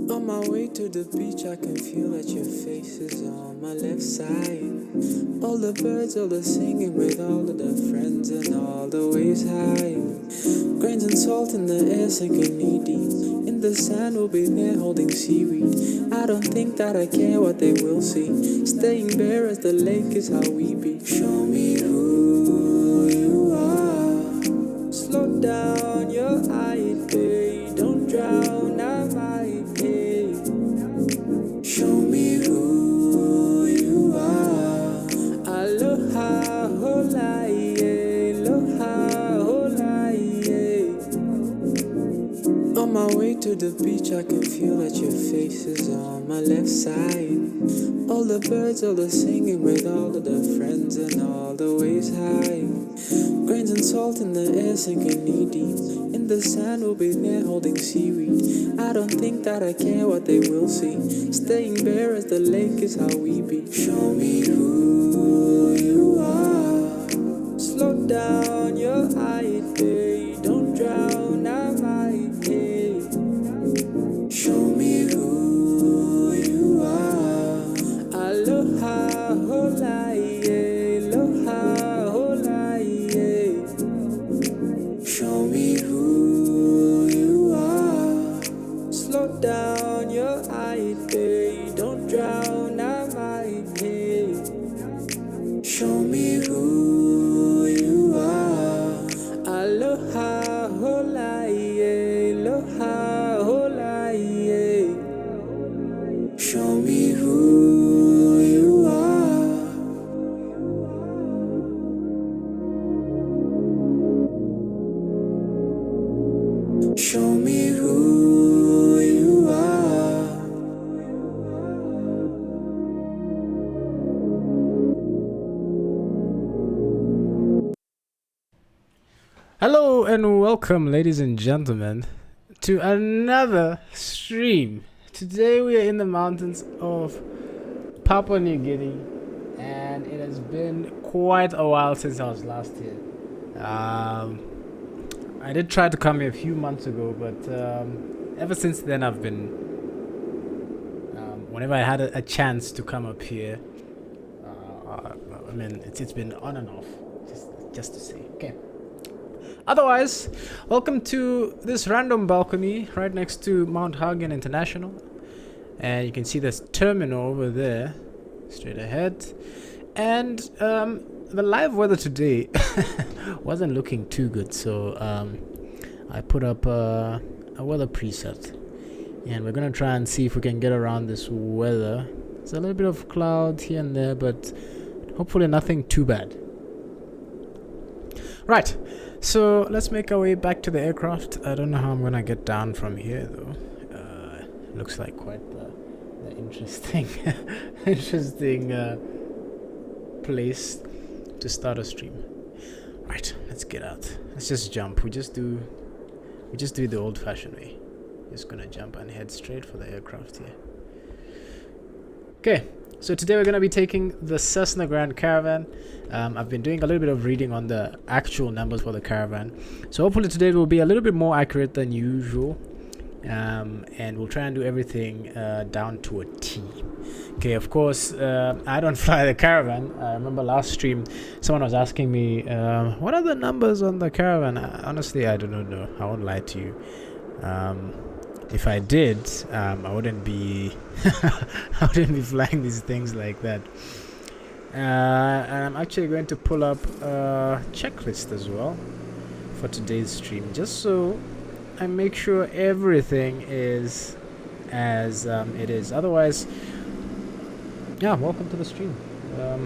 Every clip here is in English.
On my way to the beach, I can feel that your face is on my left side. All the birds, all the singing with all of the friends and all the waves high. Grains and salt in the air sinking knee deep. In the sand we'll be there holding seaweed. I don't think that I care what they will see. Staying bare as the lake is how we be. Show me who you are. Slow down your eyes, babe. Don't drown, I might pay. Show me who you are. Aloha, holaie, aloha, holaie. On my way to the beach, I can feel that your face is on my left side. All the birds, all the singing with all of the friends and all the waves high. Grains and salt in the air sinking knee deep. In the sand we'll be there holding seaweed. I don't think that I care what they will see. Staying bare as the lake is how we be. Show me who you are. Slow down your eyes, babe. Don't drown, I might pay. Show me who you are. Aloha, holaie, aloha, holaie. Show me who you are. Slow down your eyes, babe. Don't drown, I might pay. Show me who you are. Aloha, holaie, aloha, holaie. Show me who you are. Show me who you are. Hello and welcome, ladies and gentlemen, to another stream. Today we are in the mountains of Papua New Guinea, and it has been quite a while since I was last here. I did try to come here a few months ago, but ever since then I've been, whenever I had a chance to come up here, I mean, it's been on and off, just to say. Okay. Otherwise, welcome to this random balcony right next to Mount Hagen International. And you can see this terminal over there, straight ahead. And the live weather today wasn't looking too good, so I put up a weather preset. And we're going to try and see if we can get around this weather. There's a little bit of cloud here and there, but hopefully nothing too bad. Right. So let's make our way back to the aircraft. I don't know how I'm gonna get down from here though. Looks like quite the interesting place to start a stream. Right, let's get out. Let's just jump. We just do the old-fashioned way. Just gonna jump and head straight for the aircraft here. Okay. So today we're going to be taking the Cessna Grand Caravan. I've been doing a little bit of reading on the actual numbers for the caravan. So hopefully today will be a little bit more accurate than usual. And we'll try and do everything down to a T. Okay, of course, I don't fly the caravan. I remember last stream, someone was asking me, what are the numbers on the caravan? Honestly, I don't know. I won't lie to you. If I did, I wouldn't be flying these things like that. And I'm actually going to pull up a checklist as well for today's stream, just so I make sure everything is as it is. Otherwise, yeah, welcome to the stream.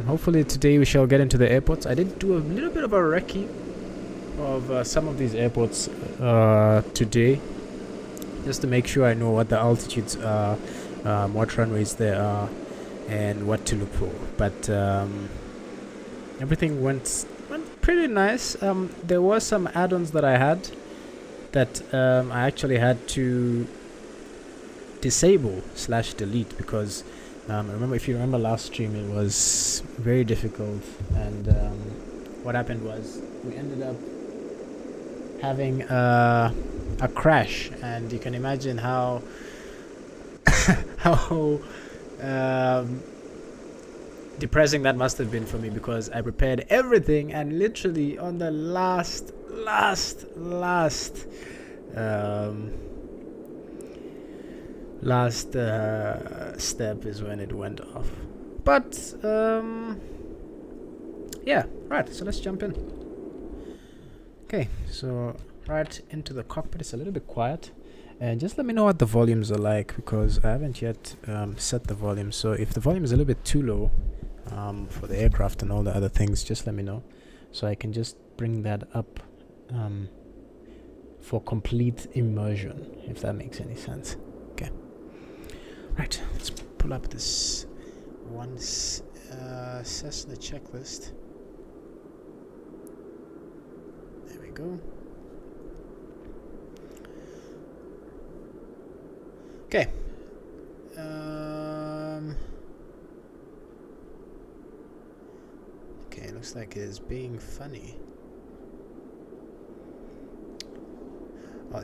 Hopefully today we shall get into the airports. I did do a little bit of a recce of some of these airports today, just to make sure I know what the altitudes are, what runways there are, and what to look for. But everything went pretty nice. There were some add-ons that I had that I actually had to disable / delete because Remember, if you remember last stream, it was very difficult, and what happened was we ended up having a crash, and you can imagine how how depressing that must have been for me, because I prepared everything, and literally on the last step is when it went off. But yeah, right, so let's jump in. Okay, so right into the cockpit. It's a little bit quiet, and just let me know what the volumes are like, because I haven't yet set the volume. So if the volume is a little bit too low for the aircraft and all the other things, just let me know, so I can just bring that up for complete immersion, if that makes any sense. Okay, right, let's pull up this one Cessna checklist. There we go. Okay. Okay, looks like it's being funny.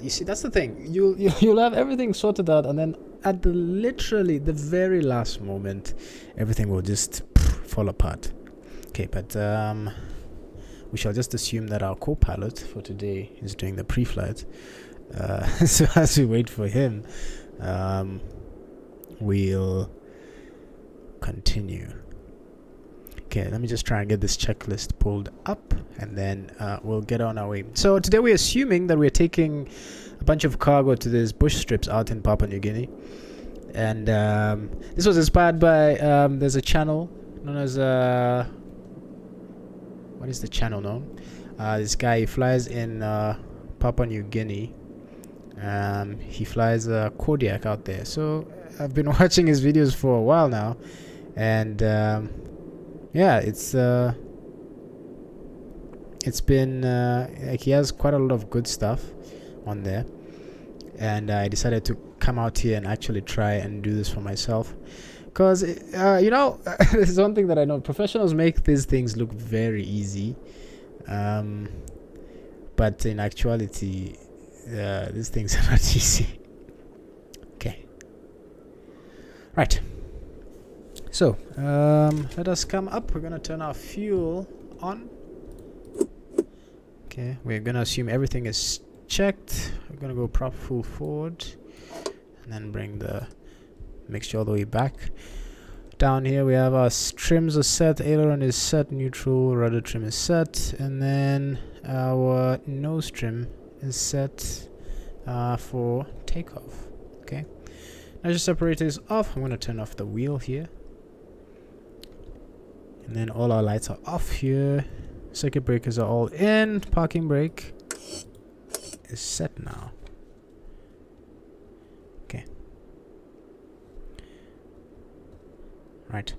You see, that's the thing. You'll have everything sorted out, and then at literally the very last moment, everything will just fall apart. Okay, but we shall just assume that our co-pilot for today is doing the pre-flight. So as we wait for him, we'll continue. Okay, let me just try and get this checklist pulled up, and then we'll get on our way. So today we're assuming that we're taking a bunch of cargo to these bush strips out in Papua New Guinea. And this was inspired by, there's a channel known as, what is the channel known? This guy, he flies in Papua New Guinea. He flies a Kodiak out there. So I've been watching his videos for a while now, and yeah, it's been like, he has quite a lot of good stuff on there, and I decided to come out here and actually try and do this for myself, because you know, this is one thing that I know: professionals make these things look very easy, but in actuality, these things are not easy. Okay, right. So let us come up. We're gonna turn our fuel on. Okay, we're gonna assume everything is checked. We're gonna go prop full forward, and then bring the mixture all the way back. Down here we have our trims are set, aileron is set, neutral, rudder trim is set, and then our nose trim is set for takeoff. Okay, now just separator is off. I'm gonna turn off the wheel here, and then all our lights are off here. Circuit breakers are all in. Parking brake is set now. Okay. Right.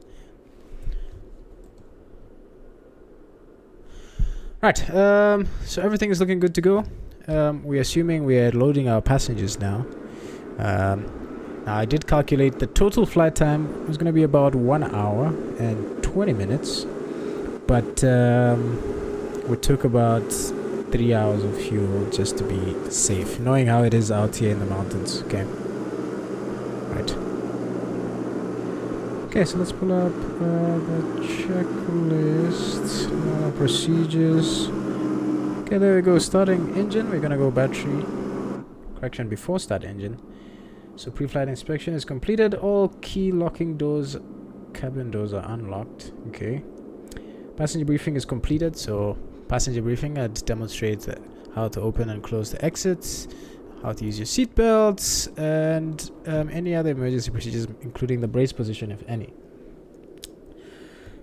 Right. So everything is looking good to go. We're assuming we are loading our passengers now. Now I did calculate the total flight time was going to be about 1 hour and 20 minutes. But we took about 3 hours of fuel just to be safe, knowing how it is out here in the mountains. Okay. Right. Okay, so let's pull up the checklist, procedures. Okay, there we go. Starting engine. We're gonna go battery. Correction, before start engine. So pre-flight inspection is completed. All key locking doors, cabin doors are unlocked. Okay. Passenger briefing is completed. So passenger briefing demonstrates how to open and close the exits, how to use your seat belts, and any other emergency procedures, including the brace position, if any.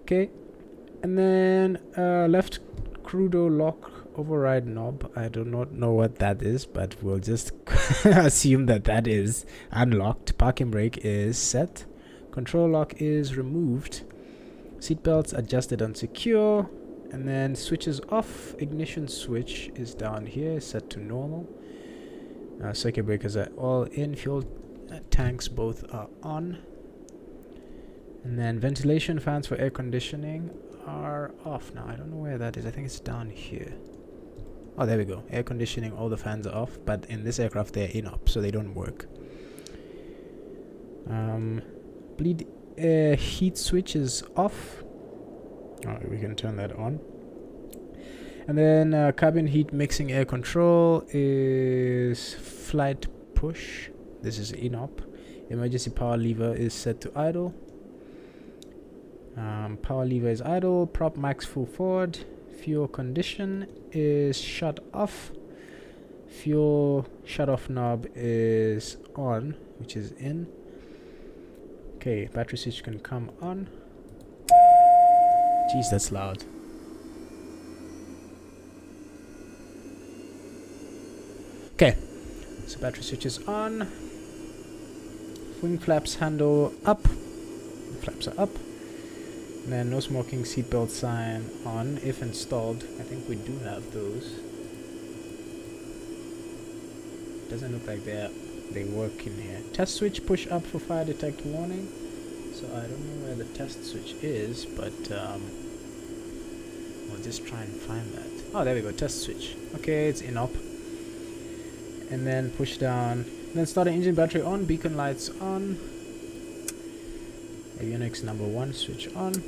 Okay, and then left crew door lock override knob. I do not know what that is, but we'll just assume that that is unlocked. Parking brake is set. Control lock is removed. Seatbelts adjusted and secure, and then switches off. Ignition switch is down here, set to normal. Circuit breakers are all in. Fuel tanks both are on. And then ventilation fans for air conditioning are off now. I don't know where that is. I think it's down here. Oh, there we go. Air conditioning, all the fans are off, but in this aircraft they're in-op, so they don't work. Bleed air heat switch is off. Oh, we can turn that on. And then cabin heat mixing air control is flight push. This is in-op. Emergency power lever is set to idle. Power lever is idle. Prop max full forward. Fuel condition is shut off. Fuel shut off knob is on, which is in. Okay, battery switch can come on. Jeez, that's loud. Okay, so battery switch is on. Wing flaps handle up. The flaps are up. And then no smoking seatbelt sign on if installed. I think we do have those. Doesn't look like they work in here. Test switch push up for fire detect warning. So I don't know where the test switch is, but we'll just try and find that. Oh, there we go, test switch. Okay, it's in-op. And then push down. Then start an engine battery on, beacon lights on. AYNX number 1 switch on.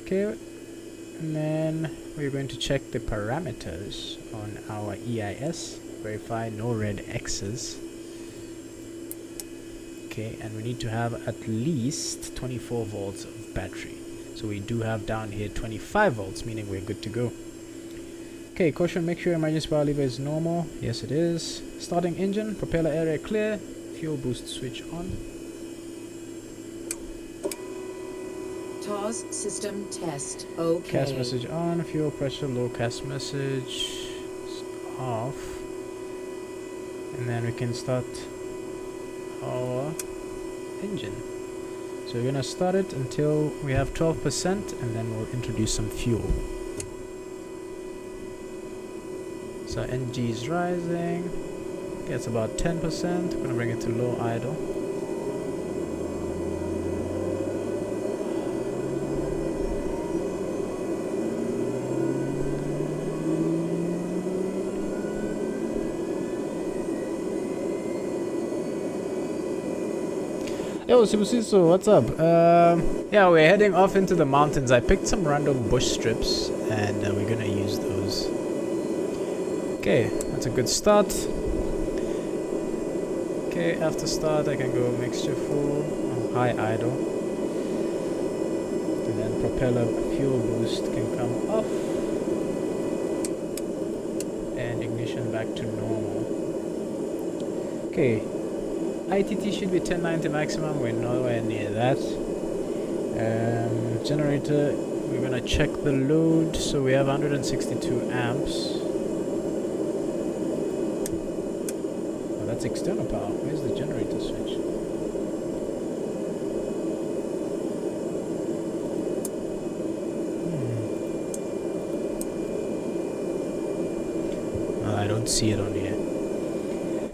Okay, and then we're going to check the parameters on our EIS. Verify no red X's. Okay, and we need to have at least 24 volts of battery. So we do have down here 25 volts, meaning we're good to go. Okay, caution, make sure emergency power lever is normal. Yes, it is. Starting engine, propeller area clear. Fuel boost switch on. TOS system test. Okay. Cast message on. Fuel pressure low. Cast message is off. And then we can start our engine. So we're gonna start it until we have 12%, and then we'll introduce some fuel. So NG is rising. Okay, it's about 10%. We're gonna bring it to low idle. Yo, Sibusiso, what's up? Yeah, we're heading off into the mountains. I picked some random bush strips, and we're gonna use those. Okay, that's a good start. Okay, after start I can go mixture full, high idle. And then propeller fuel boost can come off. And ignition back to normal. Okay, ITT should be 1090 maximum, we're nowhere near that. Generator, we're gonna check the load, so we have 162 amps. Oh, that's external power. Where's the generator switch? I don't see it on here.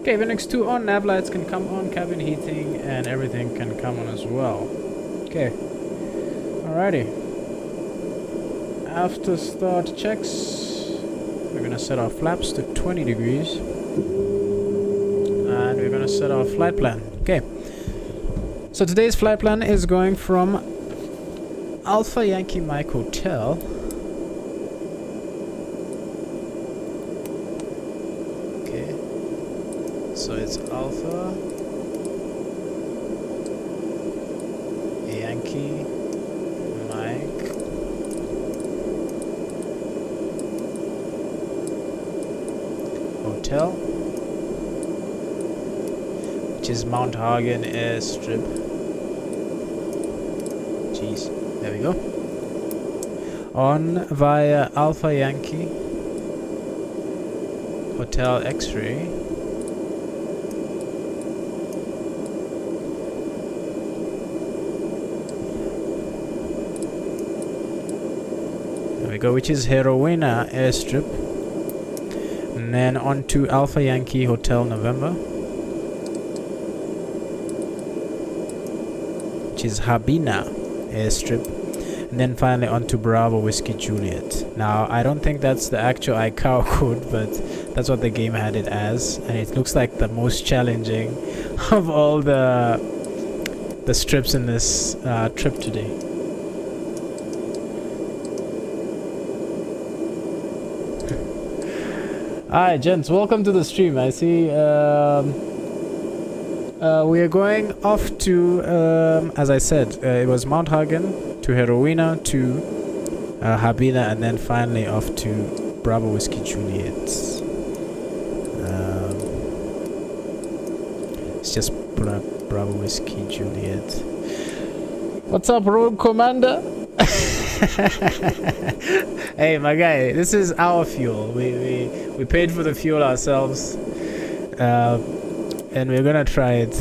Okay, AYNX 2 on, nav lights can come on, cabin heating and everything can come on as well. Okay, alrighty. After start checks, we're gonna set our flaps to 20 degrees. And we're gonna set our flight plan. Okay, so today's flight plan is going from Alpha Yankee Mike Hotel So it's Alpha Yankee Mike Hotel, which is Mount Hagen airstrip. Jeez, there we go. On via Alpha Yankee Hotel X-ray. Go, which is Heroina airstrip, and then on to Alpha Yankee Hotel November, which is Habina airstrip, and then finally onto Bravo Whiskey Juliet. Now I don't think that's the actual ICAO code, but that's what the game had it as, and it looks like the most challenging of all the strips in this trip today. Hi gents, welcome to the stream. I see we are going off to as I said, it was Mount Hagen to Heroina to Habina, and then finally off to Bravo Whiskey Juliet. Let's just pull up Bravo Whiskey Juliet. What's up, Road Commander? Hey my guy, this is our fuel. We paid for the fuel ourselves, and we're gonna try it.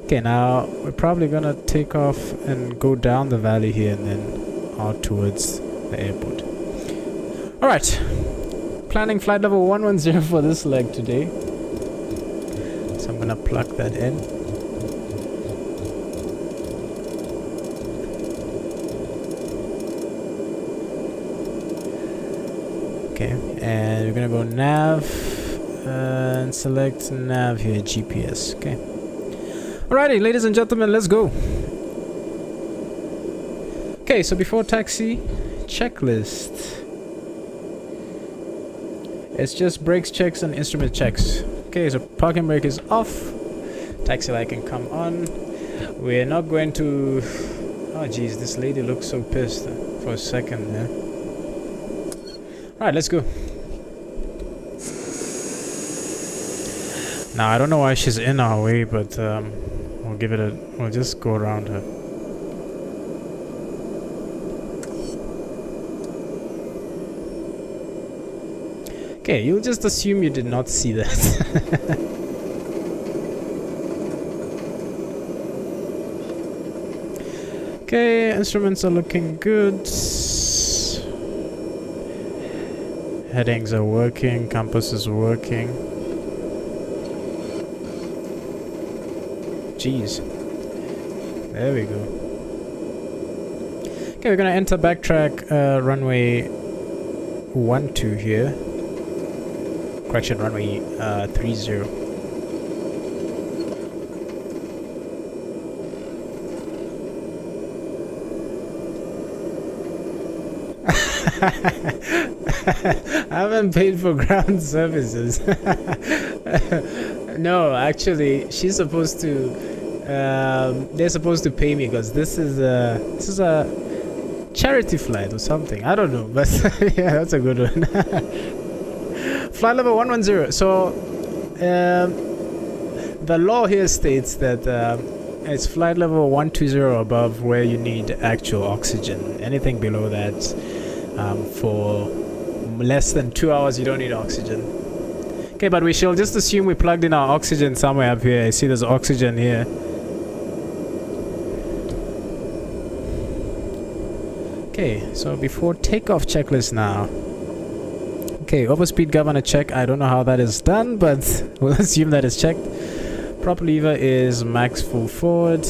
Okay, now we're probably gonna take off and go down the valley here and then out towards the airport. Alright, planning flight level 110 for this leg today, so I'm gonna plug that in. Okay, and we're gonna go nav and select nav here, GPS. Okay. Alrighty, ladies and gentlemen, let's go. Okay, so before taxi, checklist. It's just brakes checks and instrument checks. Okay, so parking brake is off. Taxi light can come on. We're not going to... Oh geez, this lady looks so pissed for a second there. Alright, let's go. Now I don't know why she's in our way, but we'll give it a... We'll just go around her. Okay, you'll just assume you did not see that. Okay, instruments are looking good. Headings are working, compass is working. Jeez. There we go. Okay, we're gonna enter backtrack runway 12 here. Correction, runway 30. I haven't paid for ground services. No, actually, she's supposed to. They're supposed to pay me because this is a charity flight or something. I don't know, but yeah, that's a good one. Flight level 110. So, the law here states that it's flight level 120 above where you need actual oxygen. Anything below that, for less than 2 hours, you don't need oxygen. Okay, but we shall just assume we plugged in our oxygen somewhere up here. I see there's oxygen here. Okay, so before takeoff checklist now. Okay, overspeed governor check. I don't know how that is done, but we'll assume that is checked. Prop lever is max full forward.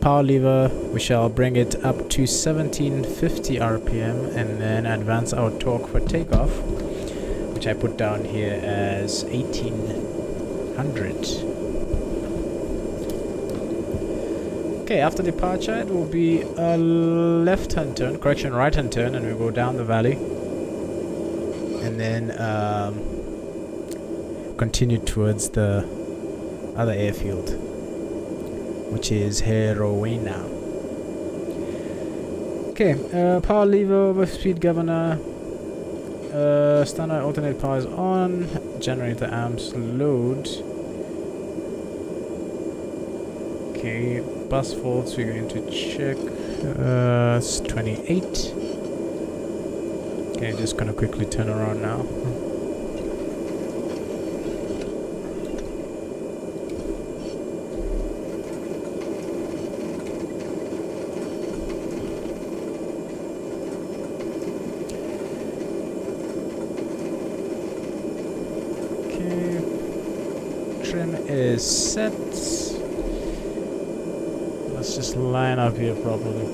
Power lever, we shall bring it up to 1750 RPM and then advance our torque for takeoff, which I put down here as 1800. Okay, after departure it will be a left-hand turn, correction, right-hand turn, and we'll go down the valley and then continue towards the other airfield, which is Heroina. Okay, power lever, overspeed governor, standard alternate power is on, generator amps load. Okay, bus faults we're going to check. It's 28. Okay, just gonna quickly turn around now. is set. Let's just line up here properly.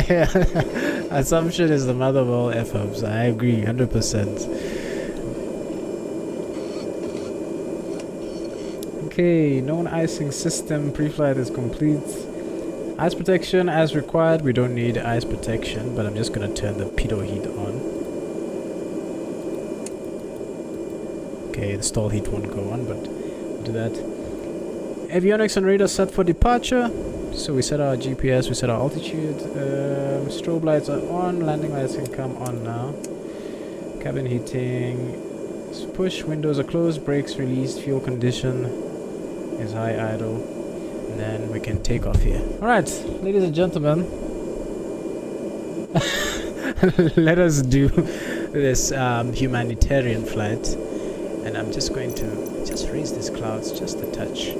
Yeah. Assumption is the mother of all F-ups. I agree 100%. Okay, known icing system pre-flight is complete. Ice protection as required. We don't need ice protection, but I'm just gonna turn the pitot heat on. Okay, the stall heat won't go on, but we'll do that. Avionics and radar set for departure. So we set our GPS, we set our altitude. Strobe lights are on, landing lights can come on now. Cabin heating is push, windows are closed, brakes released, fuel condition is high idle. And then we can take off here. Alright, ladies and gentlemen. Let us do this humanitarian flight. And I'm just going to just raise these clouds just a touch.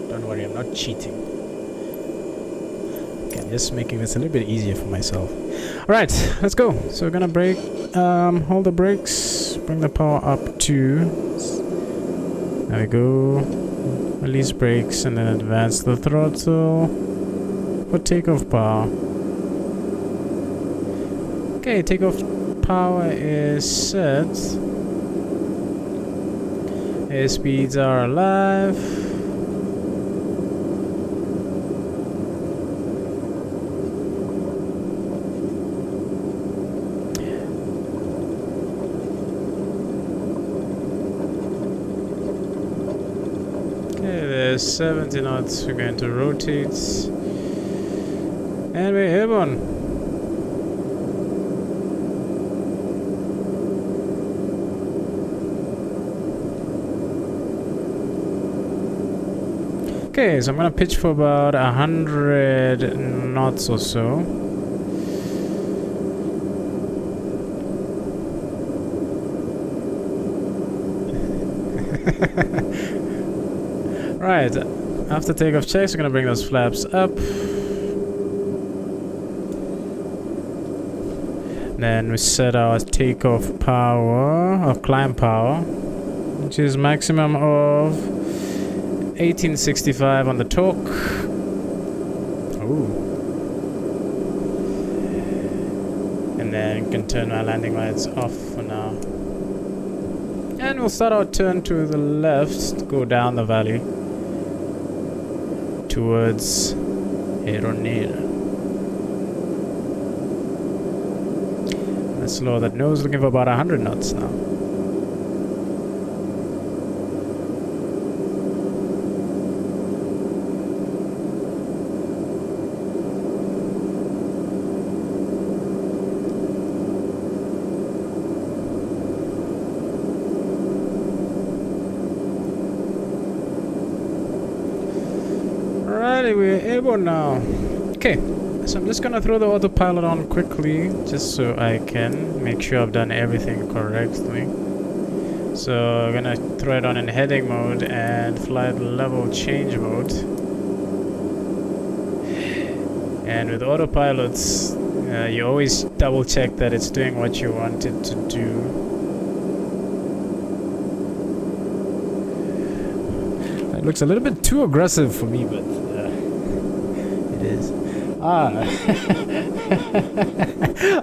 Don't worry, I'm not cheating. Okay, I'm just making this a little bit easier for myself. Alright, let's go. So we're gonna brake, hold the brakes, bring the power up to, there we go, release brakes and then advance the throttle for takeoff power. Okay, takeoff power is set. Air speeds are alive. There's 70 knots. We're going to rotate, and we're airborne. Okay, so I'm gonna pitch for about 100 knots or so. Right, after takeoff checks, we're gonna bring those flaps up. Then we set our takeoff power, or climb power, which is maximum of 1865 on the torque. Ooh. And then you can turn our landing lights off for now. And we'll start our turn to the left, go down the valley towards Heronir. Let's lower that nose, looking for about 100 knots now. Alrighty, we're airborne now. Okay, so I'm just gonna throw the autopilot on quickly, just so I can make sure I've done everything correctly. So I'm gonna throw it on in heading mode and flight level change mode. And with autopilots, you always double check that it's doing what you want it to do. It looks a little bit too aggressive for me, but it is.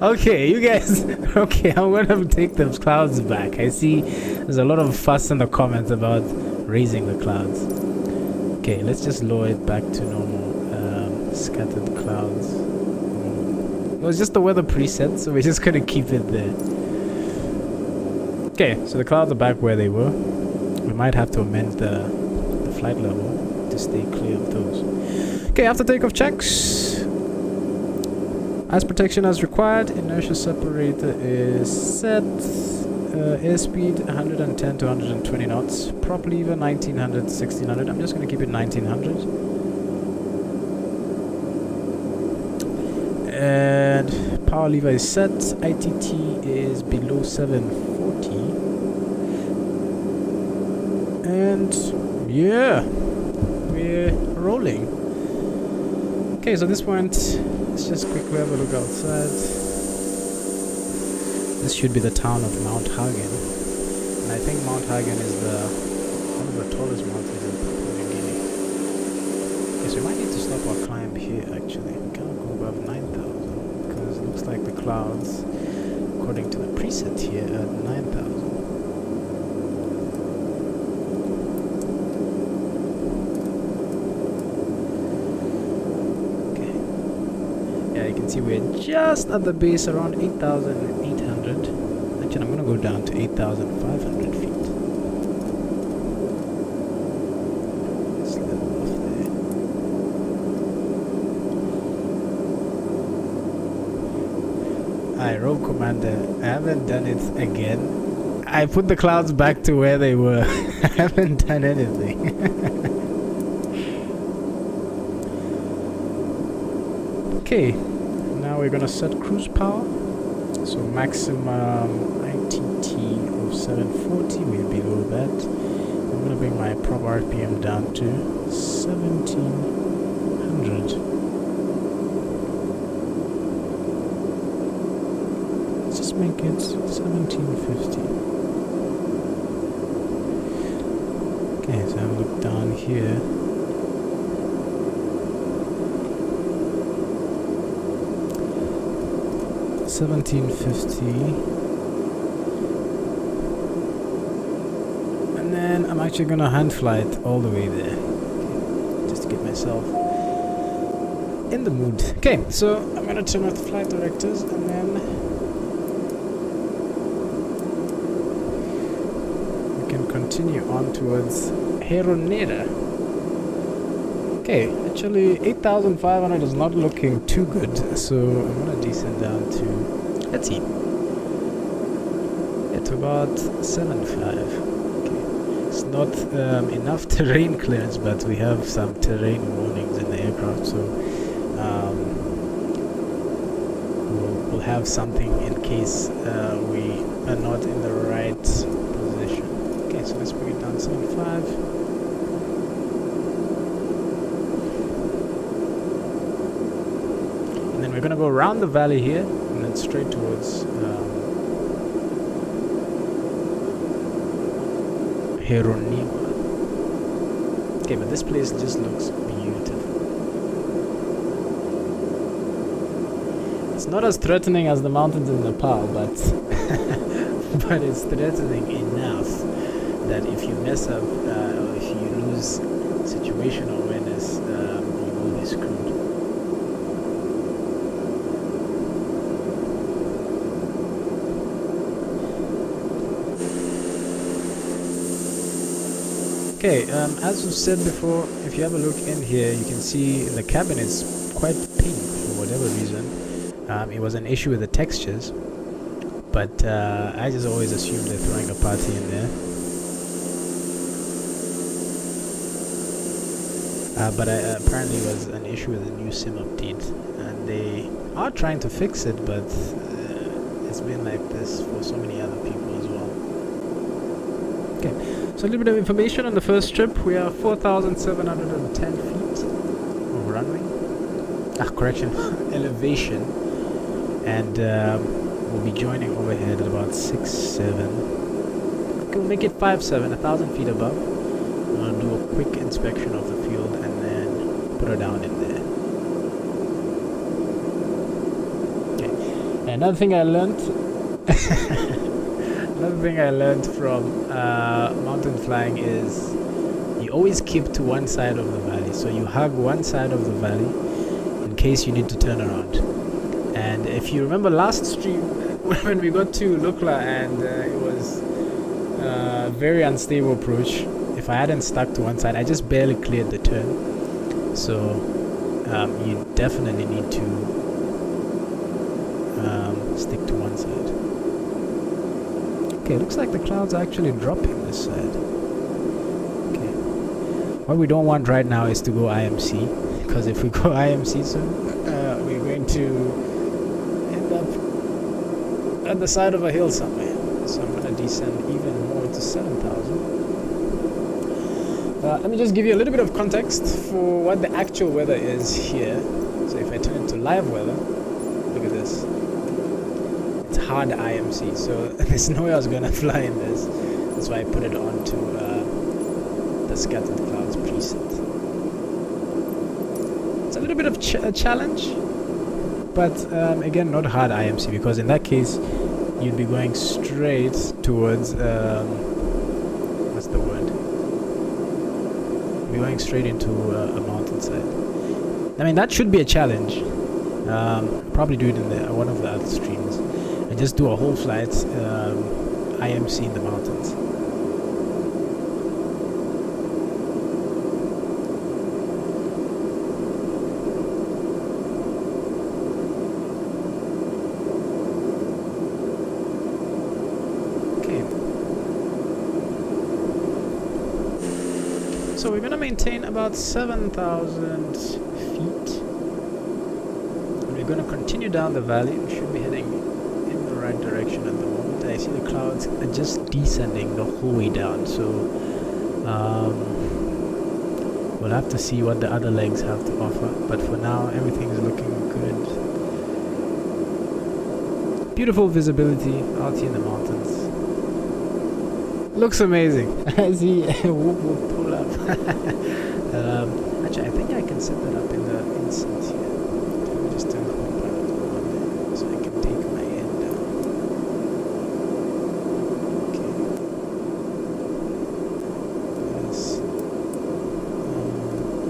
Okay, you guys. Okay, I'm gonna take those clouds back. I see there's a lot of fuss in the comments about raising the clouds. Okay, let's just lower it back to normal. Scattered clouds. It was just the weather preset, so we're just gonna keep it there. Okay, so the clouds are back where they were. We might have to amend the flight level to stay clear of those. Okay, after takeoff checks, ice protection as required, inertia separator is set, airspeed 110 to 120 knots, prop lever 1900, 1600, I'm just going to keep it 1900. And power lever is set, ITT is below 740. And yeah, we're rolling. Okay, so this point, let's just quickly have a look outside. This should be the town of Mount Hagen. And I think Mount Hagen is one of the tallest mountains in Papua New Guinea. Okay, so we might need to stop our climb here actually. We cannot go above 9,000 because it looks like the clouds, according to the preset here, at 9,000. You can see we're just at the base around 8,800. Actually, I'm gonna go down to 8,500 feet. Let's level off there. Aye, Rogue Commander, I haven't done it again. I put the clouds back to where they were. I haven't done anything. Okay. Now we're gonna set cruise power, so maximum ITT of 740 will be below that. I'm gonna bring my prop RPM down to 1700. Let's just make it 1750. Okay, so I look down here. $17.50, and then I'm actually gonna hand flight all the way there, just to get myself in the mood. Okay, so I'm gonna turn off the flight directors, and then we can continue on towards Heronera. Okay, actually 8,500 is not looking too good, so I'm gonna descend down to, let's see, yeah, to about 7.5. Okay, it's not enough terrain clearance, but we have some terrain warnings in the aircraft, so we'll have something in case we are not in the right position. Okay, so let's bring it down to 7.5. We're gonna go around the valley here and then straight towards Heronima. Okay, but this place just looks beautiful. It's not as threatening as the mountains in Nepal, but but it's threatening enough that if you mess up or if you lose situational awareness, you will be screwed. Okay, as we've said before, if you have a look in here, you can see the cabin is quite pink for whatever reason. It was an issue with the textures, but I just always assumed they're throwing a party in there. But apparently it was an issue with the new SIM update, and they are trying to fix it, but it's been like this for so many other people as well. Okay. So a little bit of information on the first trip. We are 4,710 feet of runway. Elevation. And we'll be joining overhead at about 6.7. Okay, we'll make it 5.7, 1,000 feet above. We'll do a quick inspection of the field and then put her down in there. Okay. And another thing I learned. Another thing I learned from mountain flying is you always keep to one side of the valley. So you hug one side of the valley in case you need to turn around. And if you remember last stream when we got to Lukla and it was very unstable approach, if I hadn't stuck to one side, I just barely cleared the turn. So you definitely need to stick to one side. Okay, looks like the clouds are actually dropping this side. Okay. What we don't want right now is to go IMC, because if we go IMC soon, we're going to end up at the side of a hill somewhere. So I'm going to descend even more to 7,000. Let me just give you a little bit of context for what the actual weather is here. So if I turn it to live weather, look at this. It's hard IMC, so there's no way I was gonna fly in this. That's why I put it onto the scattered clouds preset. It's a little bit of a challenge, but again, not hard IMC, because in that case, you'd be going straight towards what's the word? You'd be going straight into a mountainside. I mean, that should be a challenge. Probably do it in one of the other streams, and just do a whole flight IMC in the mountains. So we're gonna maintain about 7,000 feet. And we're gonna continue down the valley. We should be heading in the right direction at the moment. I see the clouds are just descending the whole way down. So we'll have to see what the other legs have to offer. But for now, everything is looking good. Beautiful visibility out here in the mountains. Looks amazing. I see whoop whoop pull up. Actually, I think I can set that up in the insert here. Let me just turn the autopilot on there so I can take my head down. Okay. Yes.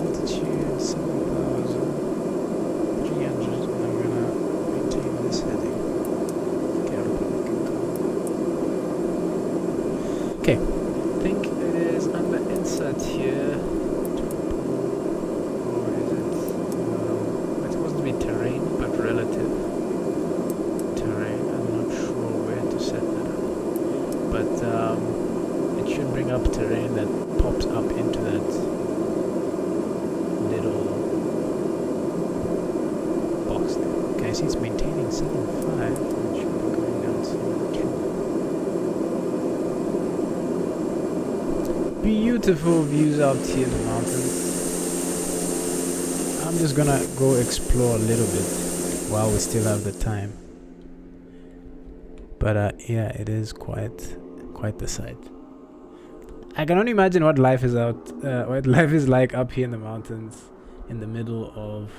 Altitude 7,300, and I'm gonna maintain this heading. Okay, autopilot can come. Okay, I think it is under insert here. Or is it? It's supposed to be terrain, but relative terrain. I'm not sure where to set that up. But it should bring up terrain that pops up into that little box there. Okay, I see it's maintaining 7.5. It should be going down to 2. Beautiful views out here in the mountains. I'm just gonna go explore a little bit while we still have the time. But yeah, it is quite the sight. I can only imagine what life is what life is like up here in the mountains, in the middle of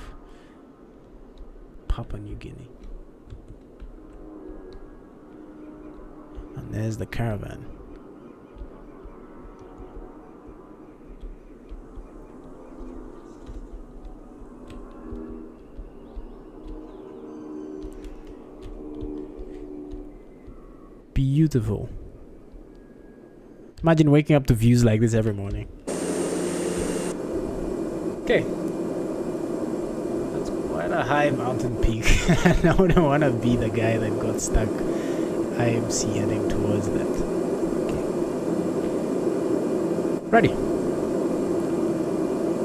Papua New Guinea. And there's the caravan. Beautiful. Imagine waking up to views like this every morning. Okay. That's quite a high mountain peak. I wouldn't want to be the guy that got stuck IMC heading towards that. Okay. Ready.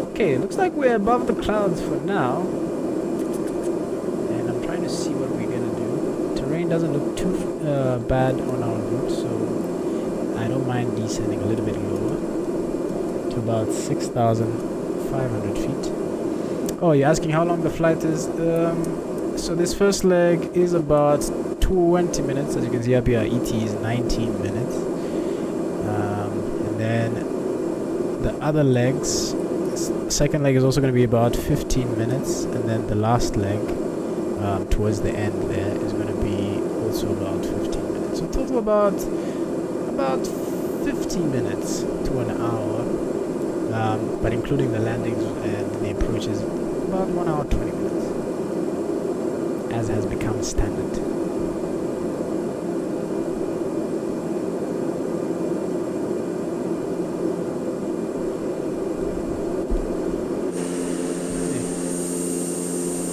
Okay, it looks like we're above the clouds for now. And I'm trying to see what we're going to do. Terrain doesn't look too bad on our route, so I don't mind descending a little bit lower to about 6,500 feet. Oh, you're asking how long the flight is? So this first leg is about 20 minutes. As you can see up here, ET is 19 minutes. And then the other legs, second leg is also going to be about 15 minutes. And then the last leg, towards the end there, is going to be also about 15 minutes. So total about 50 minutes to an hour, but including the landings and the approaches, about 1 hour 20 minutes, as has become standard.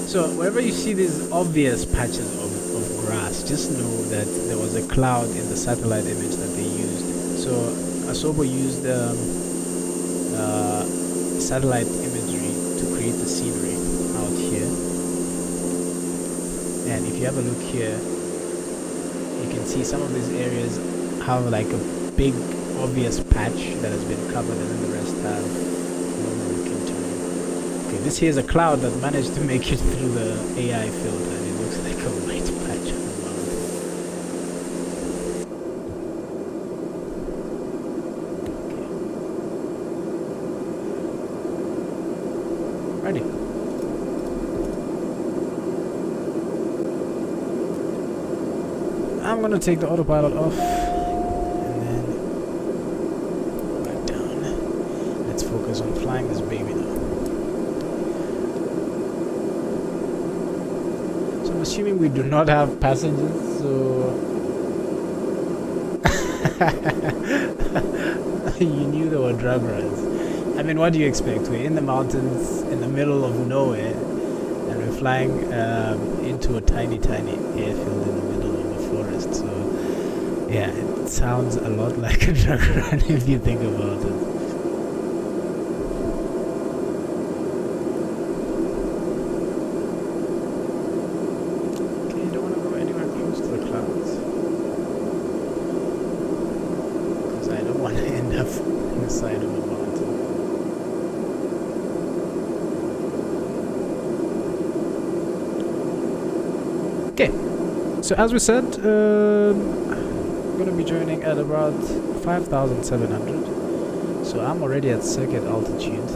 So wherever you see these obvious patches of grass, just know that there was a cloud in the satellite image that they used. So Asobo used satellite imagery to create the scenery out here. And if you have a look here, you can see some of these areas have like a big obvious patch that has been covered, and then the rest have normal looking terrain. Okay, this here is a cloud that managed to make it through the AI filter, and it looks like a white patch on the mountain. Okay. Ready. I'm gonna take the autopilot off and then back down. Let's focus on flying this baby now. So I'm assuming we do not have passengers, so you knew there were drug rides. I mean, what do you expect? We're in the mountains, in the middle of nowhere, and we're flying into a tiny airfield in the middle of the forest. So, yeah, it sounds a lot like a drug ride if you think about it. Okay, you don't want to go anywhere close to the clouds, because I don't want to end up on the side of a mountain. Okay, so as we said, I'm going to be joining at about 5,700. So I'm already at circuit altitude.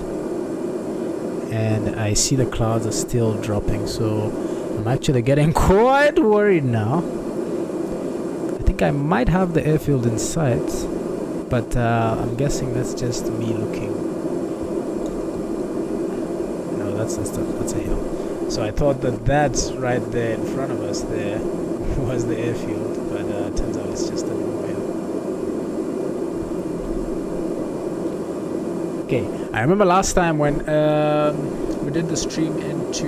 And I see the clouds are still dropping, so I'm actually getting quite worried now. I think I might have the airfield in sight, but I'm guessing that's just me looking. No, that's a hill. So I thought that's right there in front of us there was the airfield, but turns out it's just a normal hill. Okay, I remember last time when we did the stream into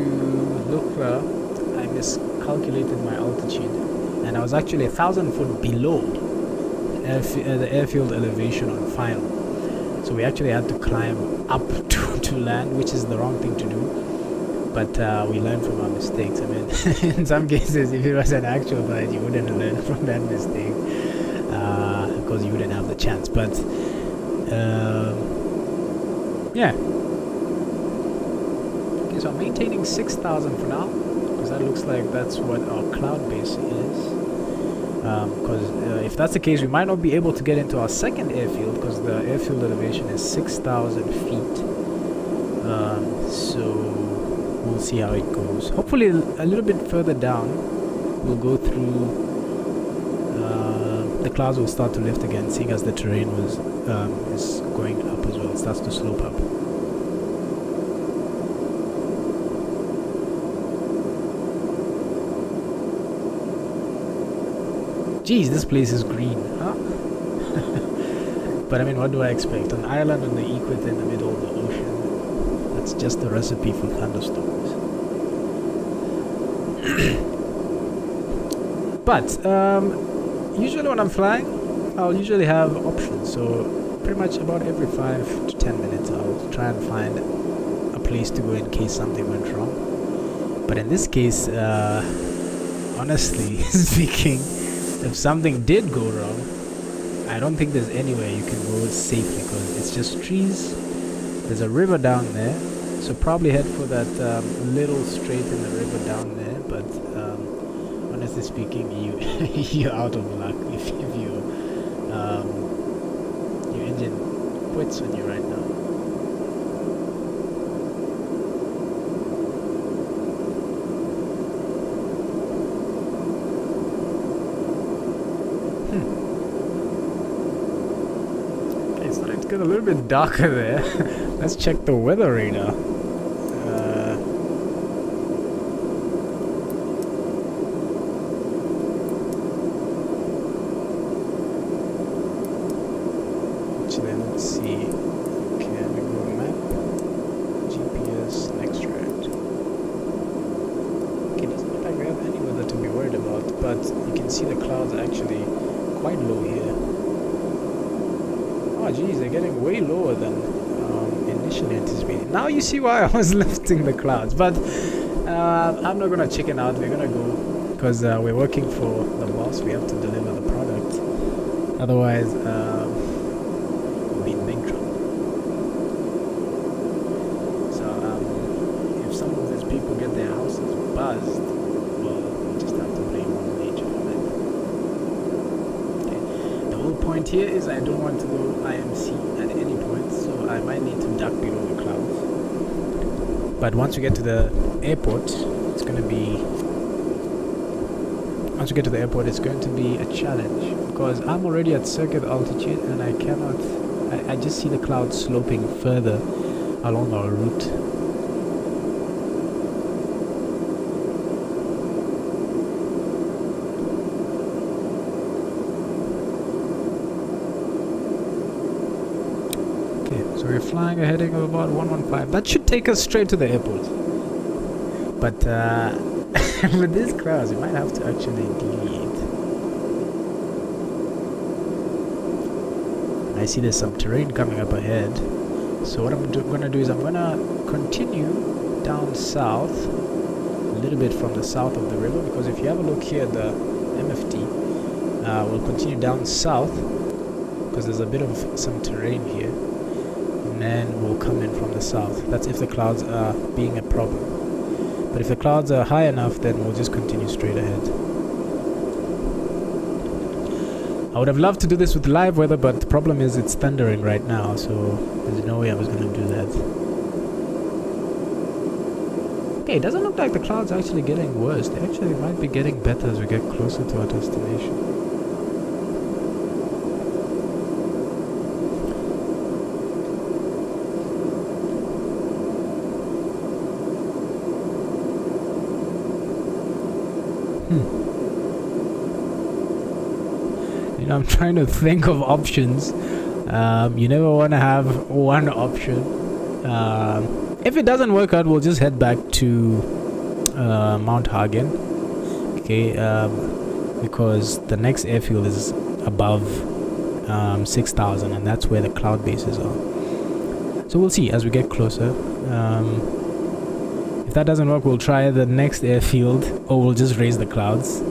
Lukla, I miscalculated my altitude, and I was actually 1,000 foot below the airfield elevation on final. So we actually had to climb up to land, which is the wrong thing to do. But we learn from our mistakes. I mean, in some cases, if it was an actual flight, you wouldn't learn from that mistake because you wouldn't have the chance. But yeah. Okay, so I'm maintaining 6,000 for now because that looks like that's what our cloud base is. Because if that's the case, we might not be able to get into our second airfield because the airfield elevation is 6,000 feet. So we'll see how it goes. Hopefully a little bit further down we'll go through the clouds will start to lift again, seeing as the terrain is going up as well. It starts to slope up. Geez, this place is green, huh? But I mean, what do I expect? An island on the equator in the middle of the ocean. It's just a recipe for thunderstorms. But usually when I'm flying, I'll usually have options. So pretty much about every 5 to 10 minutes, I'll try and find a place to go in case something went wrong. But in this case, honestly speaking, if something did go wrong, I don't think there's anywhere you can go safely because it's just trees. There's a river down there, so probably head for that little strait in the river down there. But honestly speaking, you're out of luck if your engine quits on you right now. Okay, it's starting to get a little bit darker there. Let's check the weather radar. Actually, let's see. Okay, we go map, GPS, extract. Okay, doesn't look like we have any weather to be worried about, but you can see the clouds are actually quite low here. Oh, geez, they're getting way lower than initially anticipated. Now you see why I was lifting the clouds, but I'm not gonna chicken out. We're gonna go because we're working for the boss. We have to deliver the product. Otherwise, here is I don't want to go IMC at any point, so I might need to duck below the clouds. But once we get to the airport, it's going to be... Once we get to the airport, it's going to be a challenge. Because I'm already at circuit altitude and I cannot... I just see the clouds sloping further along our route. So we're flying a heading of about 115. That should take us straight to the airport. But with these clouds, we might have to actually deviate. I see there's some terrain coming up ahead. So what I'm going to do is I'm going to continue down south, a little bit from the south of the river. Because if you have a look here at the MFD, we'll continue down south because there's a bit of some terrain here. And then we'll come in from the south. That's if the clouds are being a problem. But if the clouds are high enough, then we'll just continue straight ahead. I would have loved to do this with live weather, but the problem is it's thundering right now, so there's no way I was going to do that. Okay, it doesn't look like the clouds are actually getting worse. They actually might be getting better as we get closer to our destination. You know, I'm trying to think of options. You never want to have one option. If it doesn't work out, we'll just head back to Mount Hagen. Okay, because the next airfield is above 6,000, and that's where the cloud bases are. So we'll see as we get closer. If that doesn't work, we'll try the next airfield, or we'll just raise the clouds.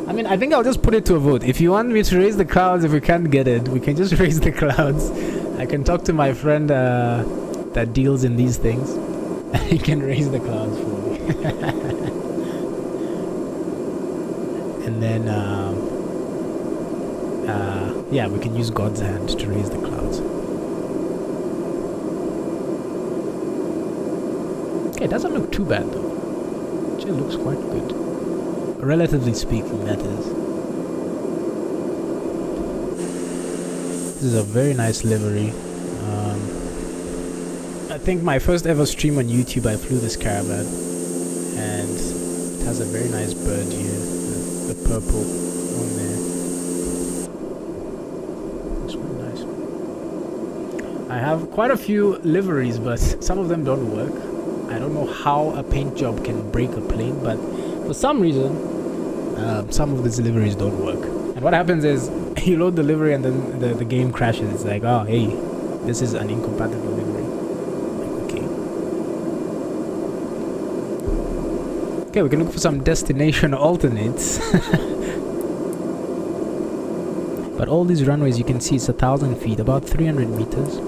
I mean, I think I'll just put it to a vote. If you want me to raise the clouds, if we can't get it, we can just raise the clouds. I can talk to my friend that deals in these things. He can raise the clouds for me. And then, yeah, we can use God's hand to raise the clouds. Okay, it doesn't look too bad though. It actually looks quite good. Relatively speaking, that is. This is a very nice livery. I think my first ever stream on YouTube, I flew this caravan, and it has a very nice bird here, the purple on there. It's quite nice. I have quite a few liveries, but some of them don't work. I don't know how a paint job can break a plane, but for some reason, some of these liveries don't work. And what happens is, you load the livery and then the game crashes. It's like, oh, hey, this is an incompatible livery. Like, okay. Okay, we can look for some destination alternates. But all these runways, you can see it's 1,000 feet, about 300 meters.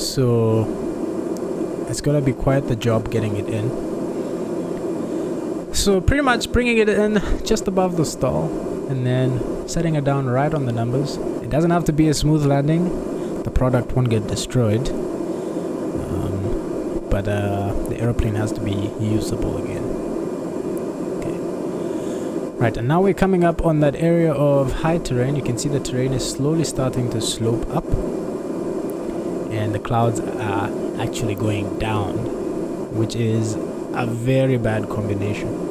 So it's gonna be quite the job getting it in. So pretty much bringing it in just above the stall and then setting it down right on the numbers. It doesn't have to be a smooth landing. The product won't get destroyed. But the aeroplane has to be usable again. Okay. Right, and now we're coming up on that area of high terrain. You can see the terrain is slowly starting to slope up. And the clouds are actually going down, which is a very bad combination.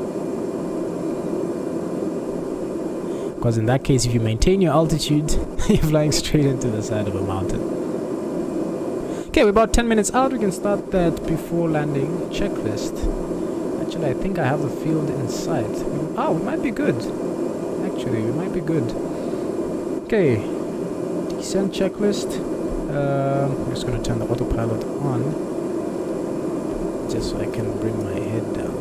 Because in that case, if you maintain your altitude, you're flying straight into the side of a mountain. Okay, we're about 10 minutes out. We can start that before landing checklist. Actually, I think I have the field in sight. Oh, we might be good. Actually, we might be good. Okay, descent checklist. I'm just going to turn the autopilot on, just so I can bring my head down.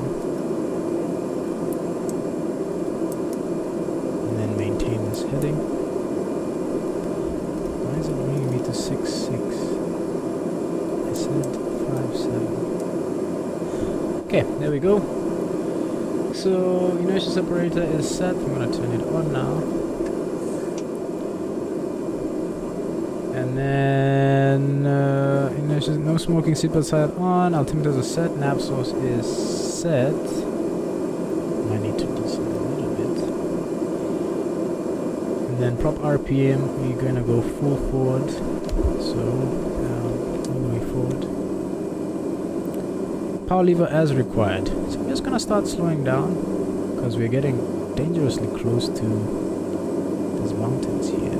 And then maintain this heading. Why is it bringing me to 6.6? I said 5.7. Okay, there we go. So, inertia separator is set. I'm going to turn it on now. And then no smoking, seatbelt sign on, altimeters are set, nav source is set. Might need to descend a little bit. And then prop RPM, we're gonna go full forward. So all the way forward. Power lever as required. So I'm just gonna start slowing down because we're getting dangerously close to these mountains here.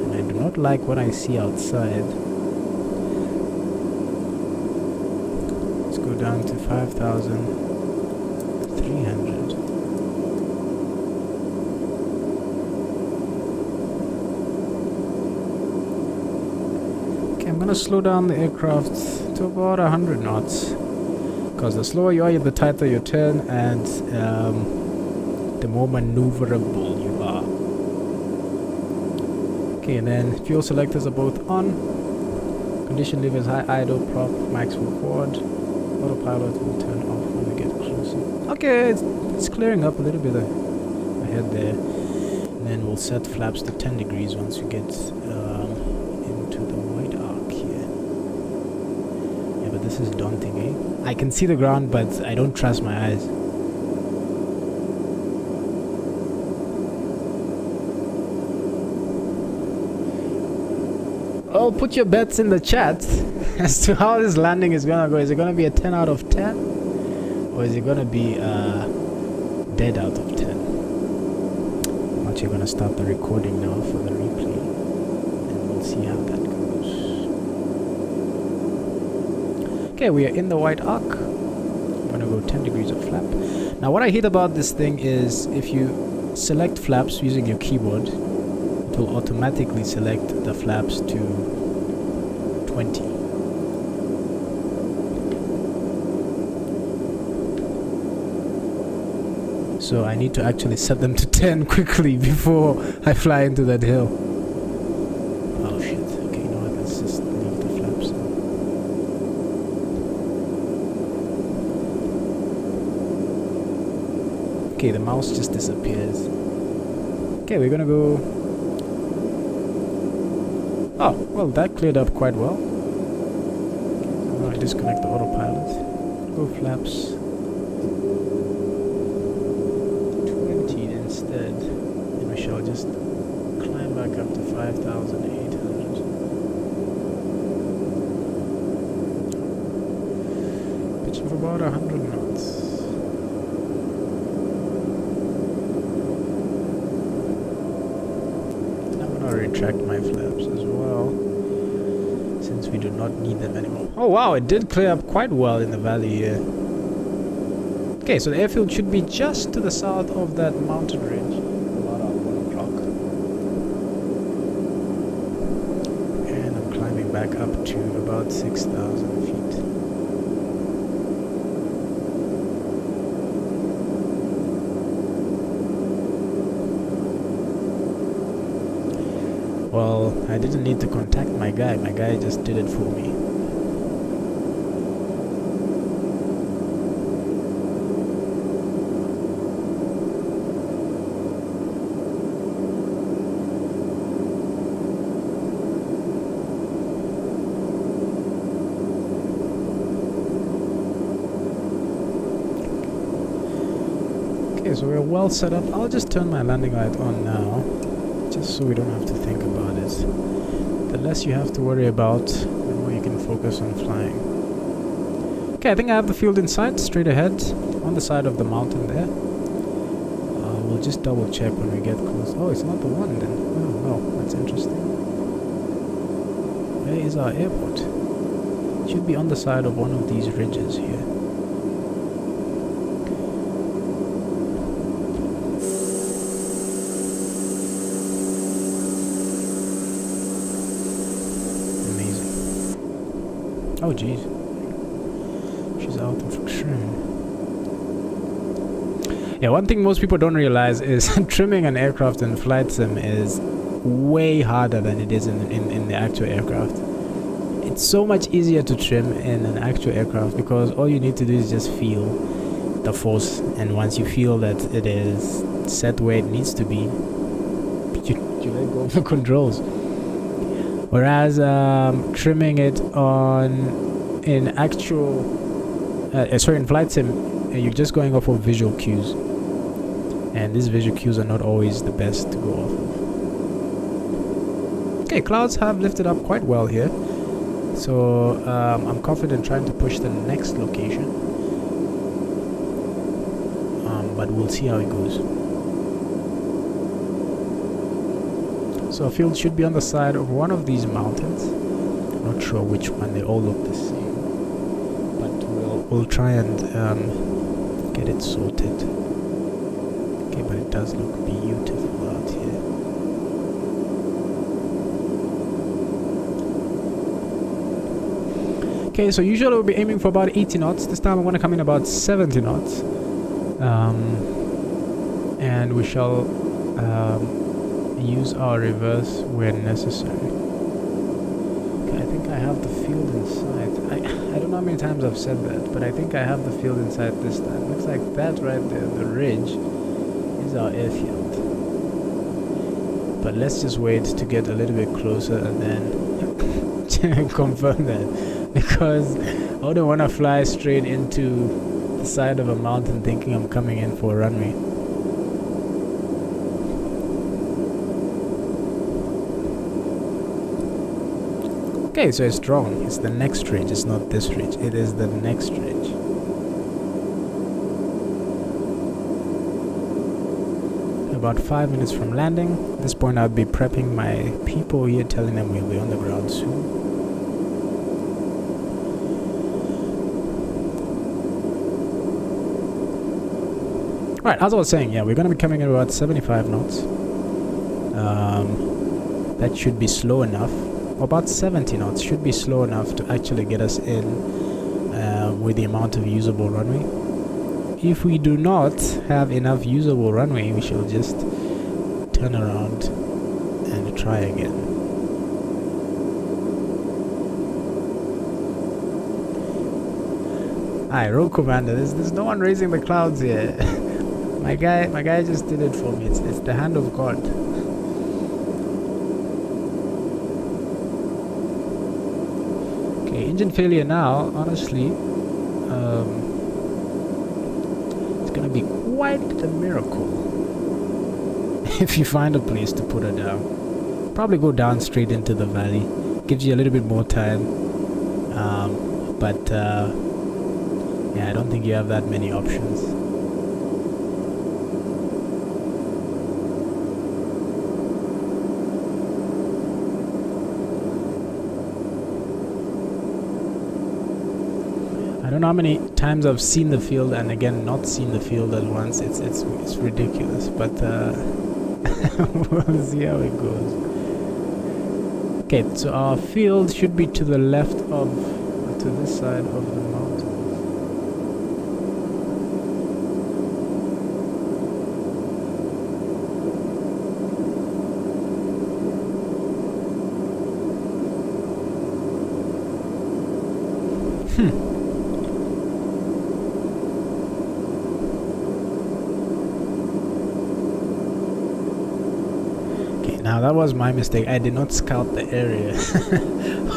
And I do not like what I see outside. Let's go down to 5,300. Okay, I'm gonna slow down the aircraft to about 100 knots. Because the slower you are, the tighter you turn, and the more maneuverable you are. Okay, and then fuel selectors are both on. Condition levers high, idle, prop, max will forward. Autopilot will turn off when we get closer. Okay, it's clearing up a little bit ahead there. And then we'll set flaps to 10 degrees once we get into the white arc here. Yeah, but this is daunting, eh? I can see the ground, but I don't trust my eyes. Oh, put your bets in the chat as to how this landing is gonna go. Is it gonna be a 10 out of 10? Or is it gonna be dead out of 10? I'm actually gonna start the recording now for the replay. And we'll see how that goes. Okay, we are in the white arc. I'm gonna go 10 degrees of flap. Now what I hate about this thing is if you select flaps using your keyboard, it will automatically select the flaps to 20. So I need to actually set them to 10 quickly before I fly into that hill. Oh shit, okay, you know what, let's just leave the flaps on. Okay, the mouse just disappears. Okay, we're gonna go... Oh, well, that cleared up quite well. So now I disconnect the autopilot. Go flaps 20 instead. And we shall just climb back up to 5,800. Pitching for about 100 knots. Retract my flaps as well, since we do not need them anymore. Oh wow, it did clear up quite well in the valley here. Okay, so the airfield should be just to the south of that mountain ridge, about 1 o'clock. And I'm climbing back up to about 6,000 feet. Well, I didn't need to contact my guy just did it for me. Okay, so we're well set up. I'll just turn my landing light on now, just so we don't have to think about it. The less you have to worry about, the more you can focus on flying. Okay, I think I have the field in sight, straight ahead, on the side of the mountain there. We'll just double check when we get close. Oh, it's not the one then. Oh, no, that's interesting. Where is our airport? It should be on the side of one of these ridges here. Oh geez, she's out of trim. Yeah, one thing most people don't realize is trimming an aircraft in flight sim is way harder than it is in the actual aircraft. It's so much easier to trim in an actual aircraft because all you need to do is just feel the force, and once you feel that it is set where it needs to be, you let go of the controls. Whereas trimming it in actual in flight sim, you're just going off of visual cues, and these visual cues are not always the best to go off of. Okay, clouds have lifted up quite well here, so I'm confident trying to push the next location, but we'll see how it goes. So a field should be on the side of one of these mountains. I'm not sure which one, they all look the same, but we'll try and get it sorted. Okay, but it does look beautiful out here. Okay, so usually we'll be aiming for about 80 knots. This time I'm going to come in about 70 knots. And we shall use our reverse when necessary. Okay, I think I have the field in sight. I don't know how many times I've said that, but I think I have the field in sight this time. Looks like that right there, the ridge, is our airfield. But let's just wait to get a little bit closer and then confirm that, because I don't want to fly straight into the side of a mountain thinking I'm coming in for a runway. Okay, so it's wrong. It's the next ridge. It's not this ridge. It is the next ridge. About 5 minutes from landing. At this point, I'll be prepping my people here, telling them we'll be on the ground soon. Right, as I was saying, yeah, we're going to be coming in about 75 knots. That should be slow enough. About 70 knots should be slow enough to actually get us in with the amount of usable runway. If we do not have enough usable runway, we shall just turn around and try again. Alright, road commander, there's no one raising the clouds here. my guy just did it for me. It's the hand of God. Engine failure now, honestly, it's gonna be quite a miracle if you find a place to put her down. Probably go down straight into the valley. Gives you a little bit more time, but yeah, I don't think you have that many options. I don't know how many times I've seen the field and again not seen the field at once. It's ridiculous, but we'll see how it goes. Okay, so our field should be to the left of, to this side of the mountain. Now that was my mistake. I did not scout the area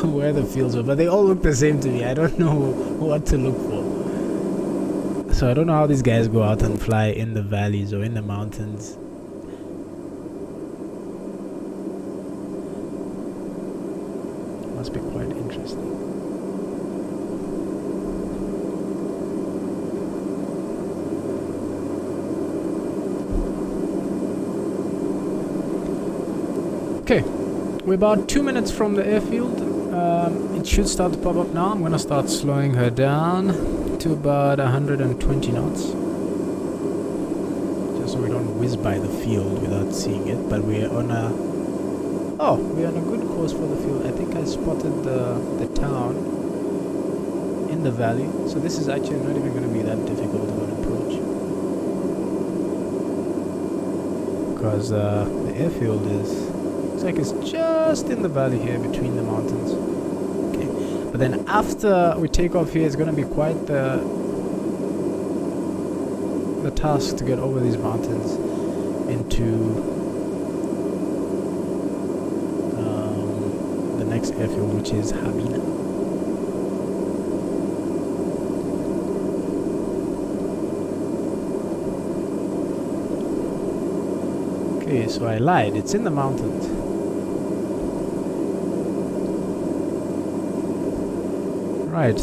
where the fields were, but they all look the same to me. I don't know what to look for. So I don't know how these guys go out and fly in the valleys or in the mountains. Must be quite interesting. Okay, we're about 2 minutes from the airfield. It should start to pop up now. I'm gonna start slowing her down to about 120 knots, just so we don't whiz by the field without seeing it. But we're on a good course for the field. I think I spotted the town in the valley, so this is actually not even going to be that difficult of an approach, because the airfield is. Like it's just in the valley here between the mountains. Okay, but then after we take off here, it's going to be quite the task to get over these mountains into the next airfield, which is Habina. Okay, so I lied. It's in the mountains. Right.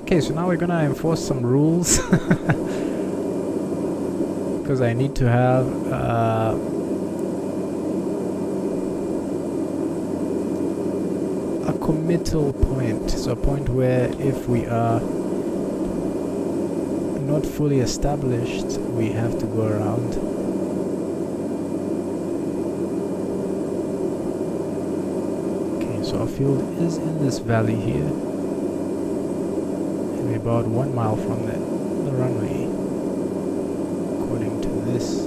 Okay, so now we're gonna enforce some rules. Because I need to have a committal point. So a point where if we are not fully established, we have to go around. Okay, so our field is in this valley here. And we're about 1 mile from the runway, according to this.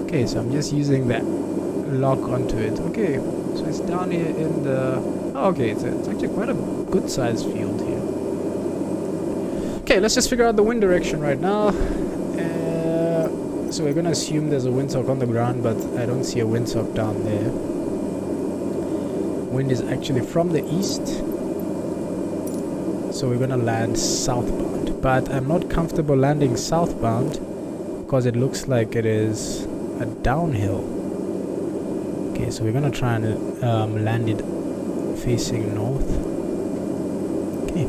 Okay, so I'm just using that lock onto it. Okay, so it's down here in the... Oh, okay, it's actually quite a good sized field here. Okay, let's just figure out the wind direction right now. So we're gonna assume there's a windsock on the ground, but I don't see a windsock down there. Wind is actually from the east, so we're gonna land southbound. But I'm not comfortable landing southbound because it looks like it is a downhill. Okay, so we're gonna try and land it facing north. Okay,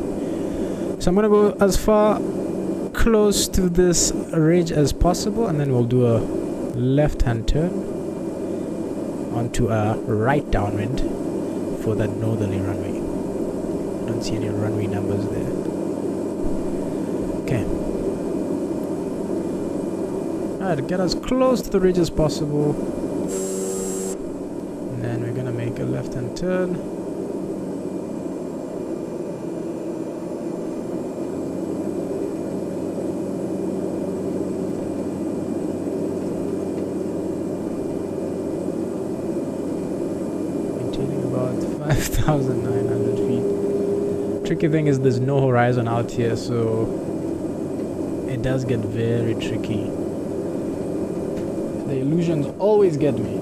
so I'm gonna go as far close to this ridge as possible, and then we'll do a left-hand turn onto a right downwind for that northerly runway. I don't see any runway numbers there. Okay. Alright, get as close to the ridge as possible. And then we're gonna make a left-hand turn. Maintaining about 5,900 feet. Tricky thing is there's no horizon out here, so it does get very tricky. The illusions always get me.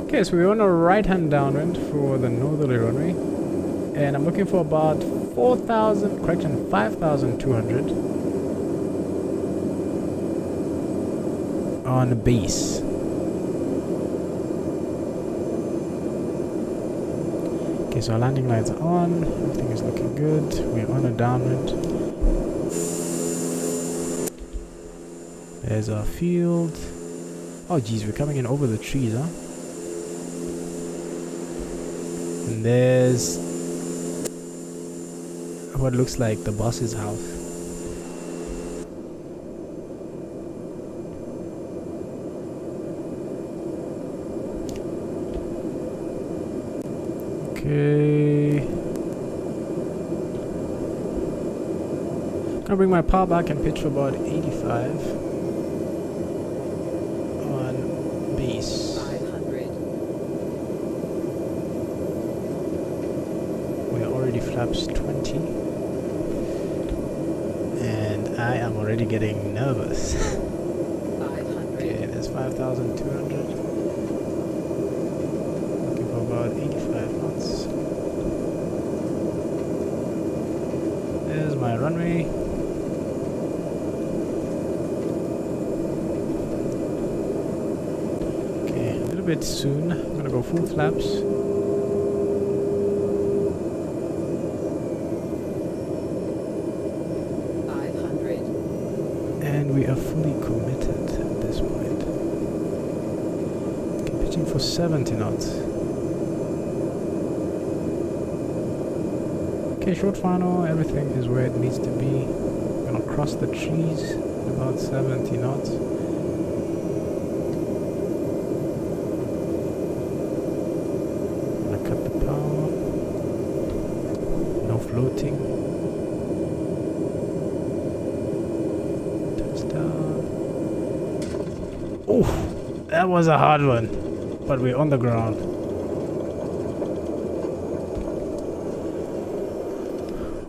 Okay, so we're on a right-hand downwind for the northerly runway, and I'm looking for about 5,200 on base. Okay, so our landing lights are on, everything is looking good, we're on a downwind. There's our field. Oh geez, we're coming in over the trees, huh? And there's what looks like the boss's house. Okay. Gonna bring my power back and pitch for about 85 on base. 500. We're already flaps 20. And I am already getting nervous. 500. Okay, there's 5,200. Looking for about 85 knots. There's my runway. Okay, a little bit soon. I'm gonna go full flaps. And we are fully committed at this point. Okay, pitching for 70 knots. Okay, short final, everything is where it needs to be. Gonna cross the trees at about 70 knots. Gonna cut the power. No floating. Oh, that was a hard one, but we're on the ground.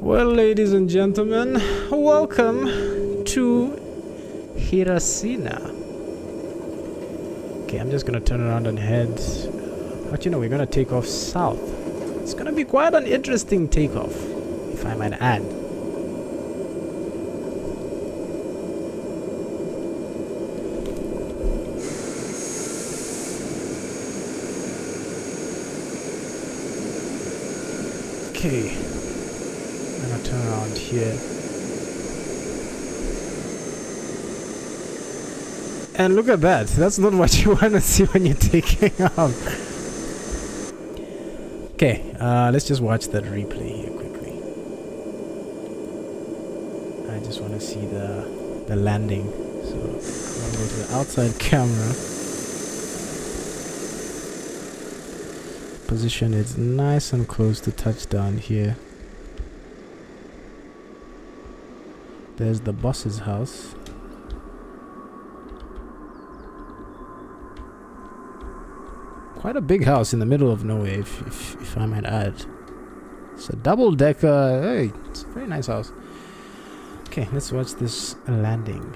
Well, ladies and gentlemen, welcome to Hirasina. Okay, I'm just gonna turn around and head. But you know, we're gonna take off south. It's gonna be quite an interesting takeoff, if I might add. Okay, I'm gonna turn around here. And look at that. That's not what you want to see when you're taking off. Okay, let's just watch that replay here quickly. I just want to see the landing. So I'm gonna go to the outside camera. Position is nice and close to touchdown here. There's the boss's house. Quite a big house in the middle of nowhere, if I might add. It's a double-decker. Hey, it's a very nice house. Okay, let's watch this landing.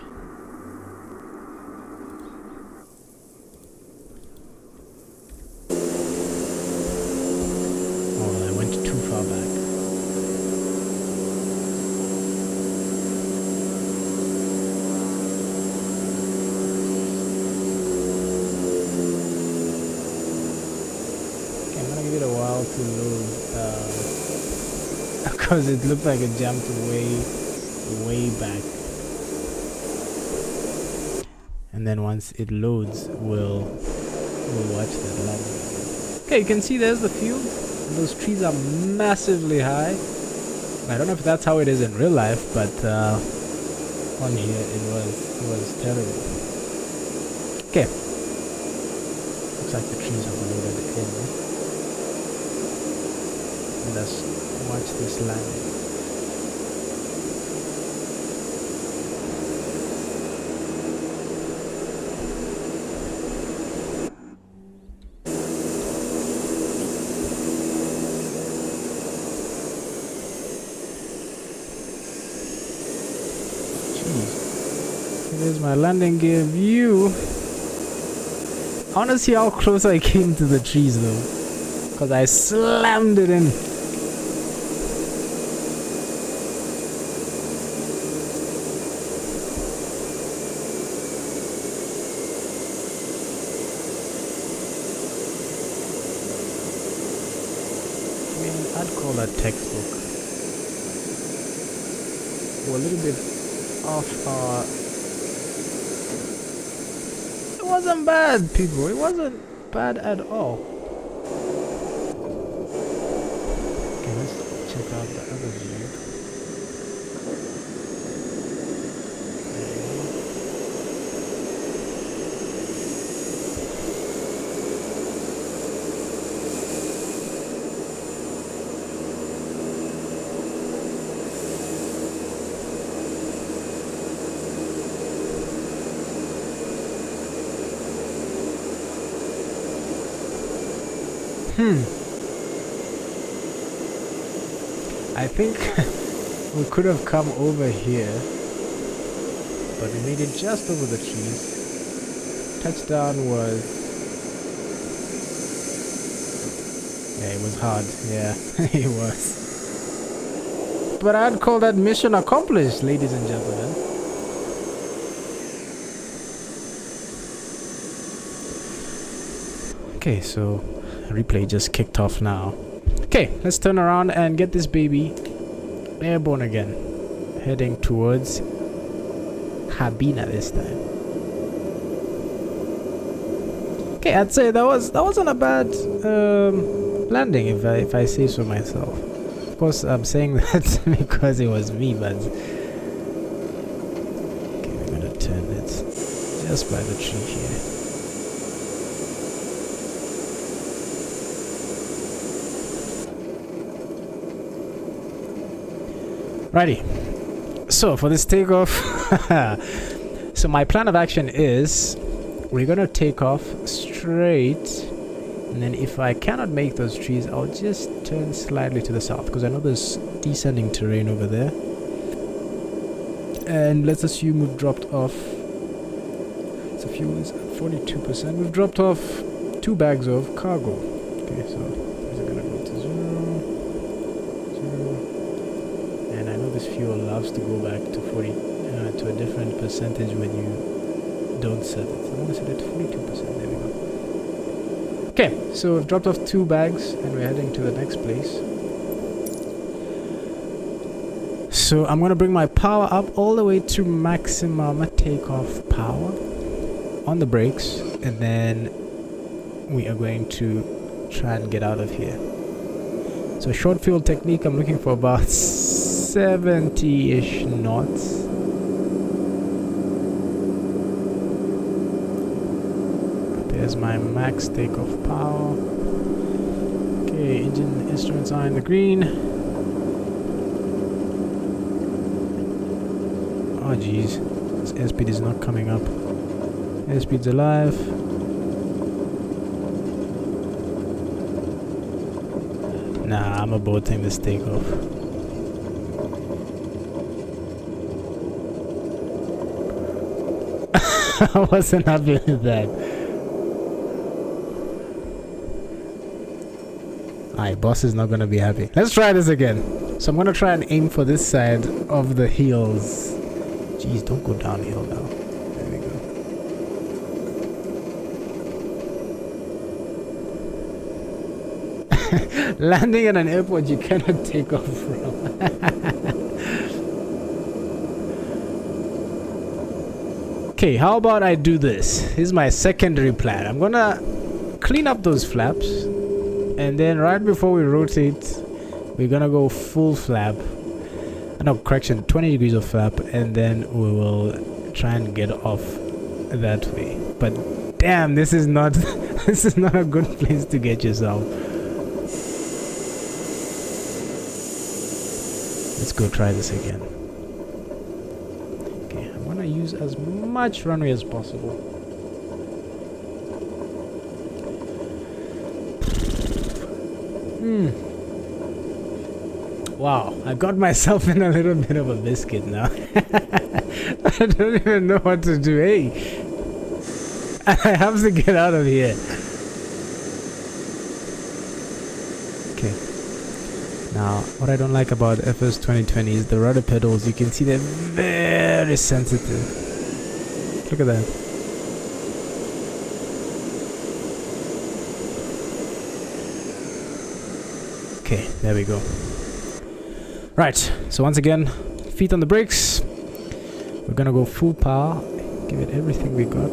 Oh, I went too far back. Give it a while to load because it looked like it jumped way back, and then once it loads we'll watch that landing. Okay, you can see there's the field. Those trees are massively high. I don't know if that's how it is in real life, but on here it was terrible. Okay, looks like the trees are loaded in. Let's watch this landing. Jeez. Here's my landing gear view. I want to see how close I came to the trees though, because I slammed it in. I'd call that textbook. We're a little bit off our... It wasn't bad, people. It wasn't bad at all. Okay, let's check out the other view. I think we could have come over here, but we made it just over the trees. Touchdown was... Yeah, it was hard. Yeah, it was. But I'd call that mission accomplished, ladies and gentlemen. Okay, so replay just kicked off now. Okay, let's turn around and get this baby airborne again, heading towards Habina this time. Okay, I'd say that wasn't a bad landing, if I say so myself. Of course, I'm saying that because it was me, but okay, we're gonna turn it just by the tree here. Righty, so for this takeoff, so my plan of action is we're gonna take off straight And then if I cannot make those trees, I'll just turn slightly to the south, because I know there's descending terrain over there. And let's assume we've dropped off, so fuel is at 42%. We've dropped off 2 bags of cargo. Okay, so is it gonna go to 0, 0, and I know this fuel loves to go back to 40, to a different percentage when you don't set it. So I'm gonna set it to 42%. There we go. Okay, so we've dropped off 2 bags and we're heading to the next place. So I'm gonna bring my power up all the way to maximum takeoff power on the brakes, and then we are going to try and get out of here. So short fuel technique, I'm looking for about 70-ish knots. There's my max takeoff power. Okay, engine instruments are in the green. Oh jeez, this airspeed is not coming up. Airspeed's alive. Nah, I'm aborting this takeoff. I wasn't happy with that. Alright, boss is not gonna be happy. Let's try this again. So I'm gonna try and aim for this side of the hills. Jeez, don't go downhill now. There we go. Landing at an airport you cannot take off from. Okay, how about I do this? Here's my secondary plan. I'm gonna clean up those flaps, and then right before we rotate, we're gonna go full flap. No, correction, 20 degrees of flap, and then we will try and get off that way. But damn, this is not this is not a good place to get yourself. Let's go try this again. Okay, I'm gonna use as much runway as possible. Wow, I got myself in a little bit of a biscuit now. I don't even know what to do. Hey, I have to get out of here. Okay. Now, what I don't like about FS 2020 is the rudder pedals. You can see they're very sensitive. Look at that. Okay, there we go. Right, so once again, feet on the brakes. We're gonna go full power, give it everything we got.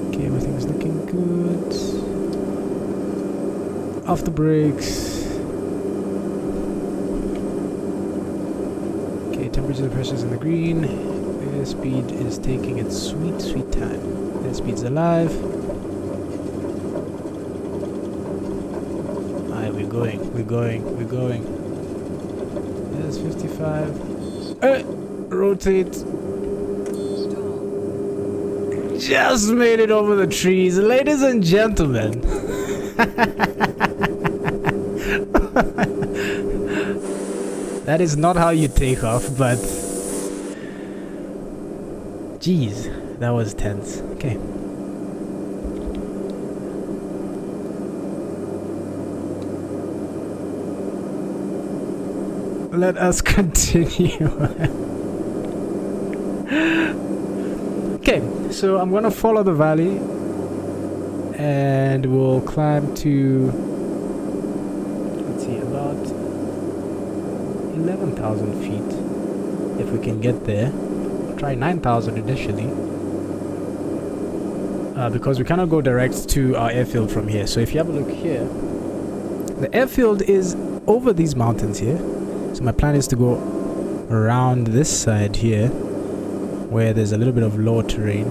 Okay, everything's looking good. Off the brakes. Okay, temperature, pressure's in the green. Airspeed is taking its sweet, sweet time. Airspeed's alive. We're going. There's 55. Rotate. Just made it over the trees, ladies and gentlemen. That is not how you take off, but jeez, that was tense. Okay. Let us continue. Okay, so I'm gonna follow the valley and we'll climb to, let's see, about 11,000 feet if we can get there. I'll try 9,000 initially, because we cannot go direct to our airfield from here. So if you have a look here, the airfield is over these mountains here. So my plan is to go around this side here where there's a little bit of lower terrain,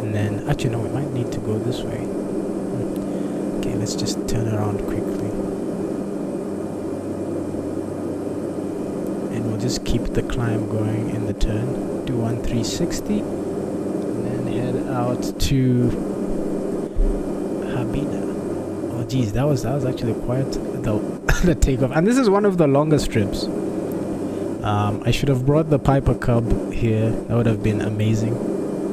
and then actually no, we might need to go this way. Okay, let's just turn around quickly and we'll just keep the climb going in the turn. Do 1 360 and then head out to Habina. Oh geez, that was actually quite the takeoff, and this is one of the longest trips. I should have brought the Piper Cub here. That would have been amazing.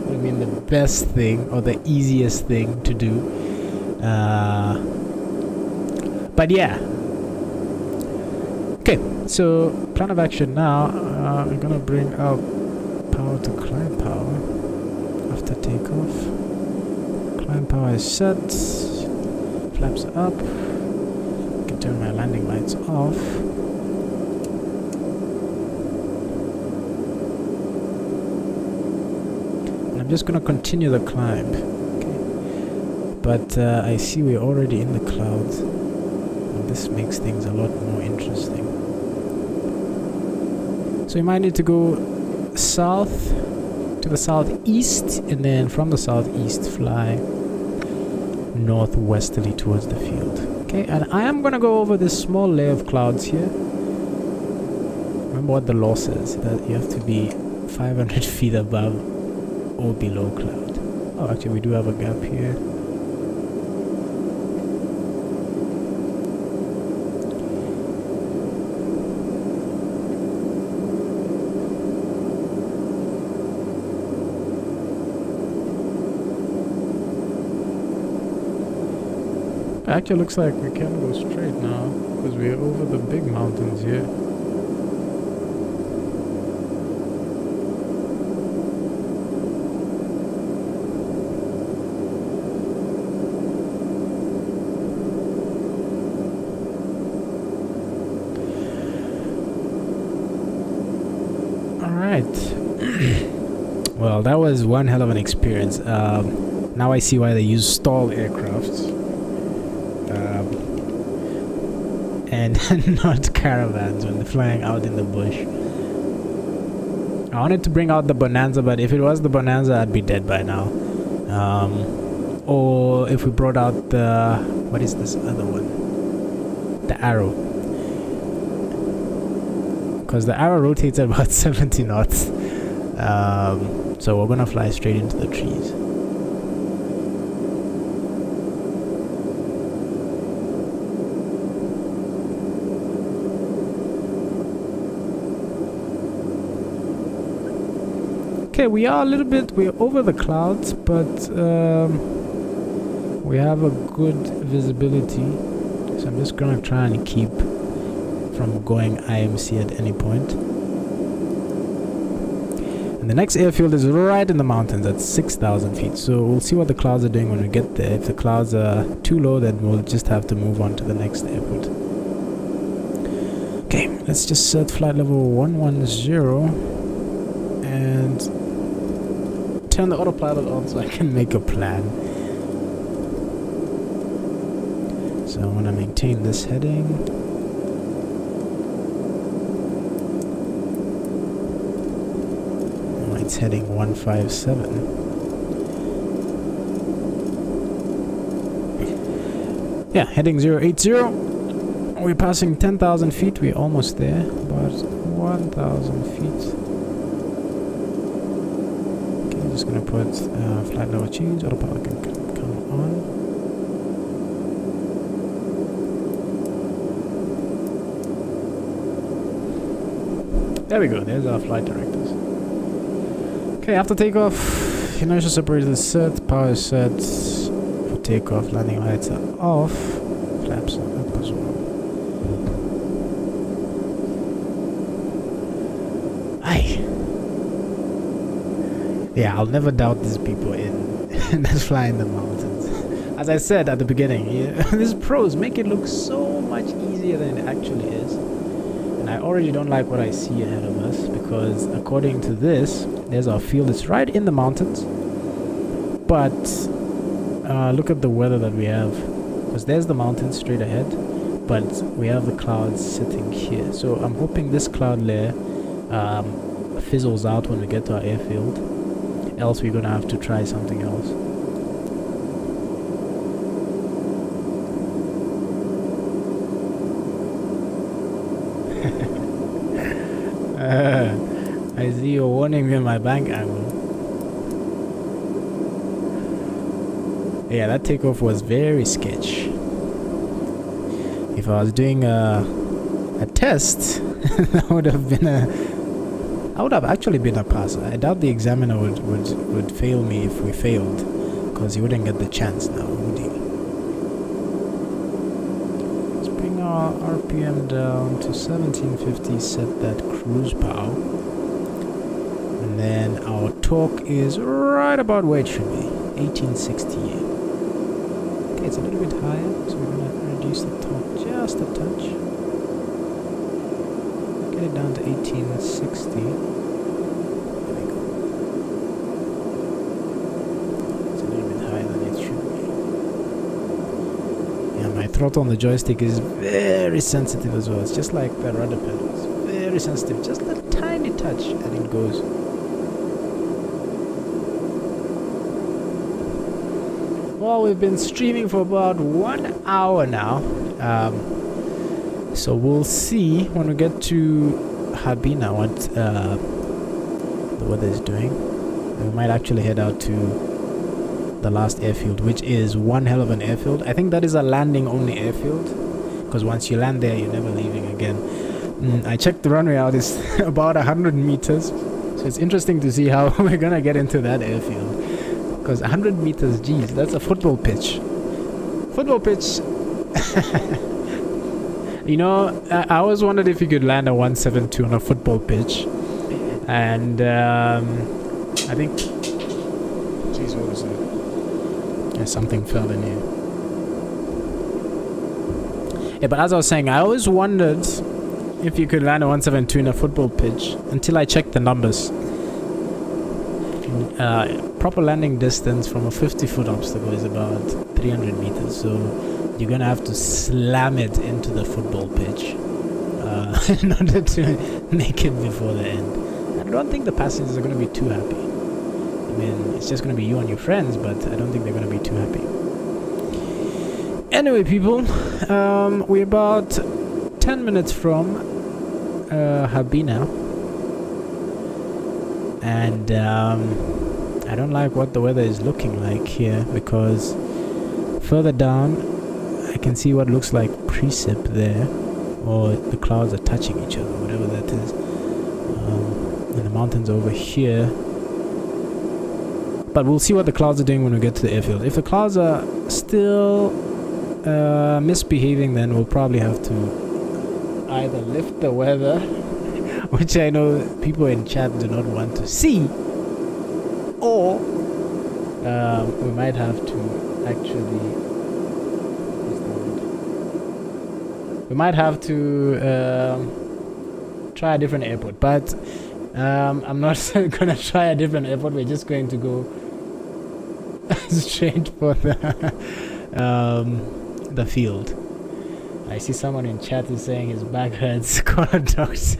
Would have been the best thing or the easiest thing to do. But yeah. Okay, so plan of action now. I'm gonna bring out power to climb power after takeoff. Climb power is set. Flaps are up. I can turn my landing lights off. And I'm just gonna continue the climb. Okay. But I see we're already in the clouds. And this makes things a lot more interesting. So you might need to go south to the southeast, and then from the southeast fly northwesterly towards the field. Okay, and I am gonna go over this small layer of clouds here. Remember what the law says, that you have to be 500 feet above or below cloud. Oh, actually we do have a gap here. Actually looks like we can go straight now because we're over the big mountains here. Alright. Well, that was one hell of an experience. Now I see why they use stall aircrafts. And not caravans when they're flying out in the bush. I wanted to bring out the Bonanza, but if it was the Bonanza, I'd be dead by now. Or if we brought out the... what is this other one? The Arrow. Because the Arrow rotates at about 70 knots. So we're gonna fly straight into the trees. Okay, we're over the clouds, but we have a good visibility. So I'm just gonna try and keep from going IMC at any point. And the next airfield is right in the mountains at 6,000 feet. So we'll see what the clouds are doing when we get there. If the clouds are too low, then we'll just have to move on to the next airport. Okay, let's just set flight level 110 and turn the autopilot on so I can make a plan. So I want to maintain this heading. Oh, it's heading 157. Yeah, heading 080. We're passing 10,000 feet. We're almost there. About 1,000 feet. Just gonna put flight level change, autopilot can come on. There we go, there's our flight directives. Okay, after takeoff, inertial separator is set, power is set. For takeoff, landing lights are off, flaps are up as well. Aye. Yeah, I'll never doubt these people that fly in the mountains. As I said at the beginning, these pros make it look so much easier than it actually is. And I already don't like what I see ahead of us, because according to this, there's our field. It's right in the mountains. But look at the weather that we have. Because there's the mountains straight ahead, but we have the clouds sitting here. So I'm hoping this cloud layer fizzles out when we get to our airfield. Else we're gonna have to try something else. I see you're warning me on my bank angle. Yeah, that takeoff was very sketch. If I was doing a test, that would have been I would have actually been a pass. I doubt the examiner would fail me if we failed, because he wouldn't get the chance now, would he? Let's bring our RPM down to 1750, set that cruise power. And then our torque is right about where it should be, 1860. Okay, it's a little bit higher, so we're going to reduce the torque just a touch. Get it down to 1860. There we go. It's a little bit higher than it should be. Yeah, my throttle on the joystick is very sensitive as well. It's just like the rudder pedal. It's very sensitive. Just a tiny touch and it goes. Well, we've been streaming for about 1 hour now. So we'll see when we get to Habina what the weather is doing. We might actually head out to the last airfield, which is one hell of an airfield. I think that is a landing only airfield, because once you land there, you're never leaving again. I checked the runway out, it's about 100 meters. So it's interesting to see how we're gonna get into that airfield. Because 100 meters, geez, that's a football pitch. Football pitch. You know, I always wondered if you could land a 172 on a football pitch. And I think... Jeez, what was that? Yeah, something fell in here. Yeah, but as I was saying, I always wondered if you could land a 172 in a football pitch until I checked the numbers. Proper landing distance from a 50-foot obstacle is about 300 meters, so you're gonna have to slam it into the football pitch in order to make it before the end. I don't think the passengers are gonna be too happy. I mean, it's just gonna be you and your friends, but I don't think they're gonna be too happy. Anyway, people, we're about 10 minutes from Habina, and I don't like what the weather is looking like here, because further down I can see what looks like precip there, or the clouds are touching each other, whatever that is. And the mountains over here. But we'll see what the clouds are doing when we get to the airfield. If the clouds are still misbehaving, then we'll probably have to either lift the weather, which I know people in chat do not want to see, or we might have to actually... We might have to try a different airport, but I'm not gonna try a different airport. We're just going to go straight for the field. I see someone in chat is saying his back hurts. Dogs.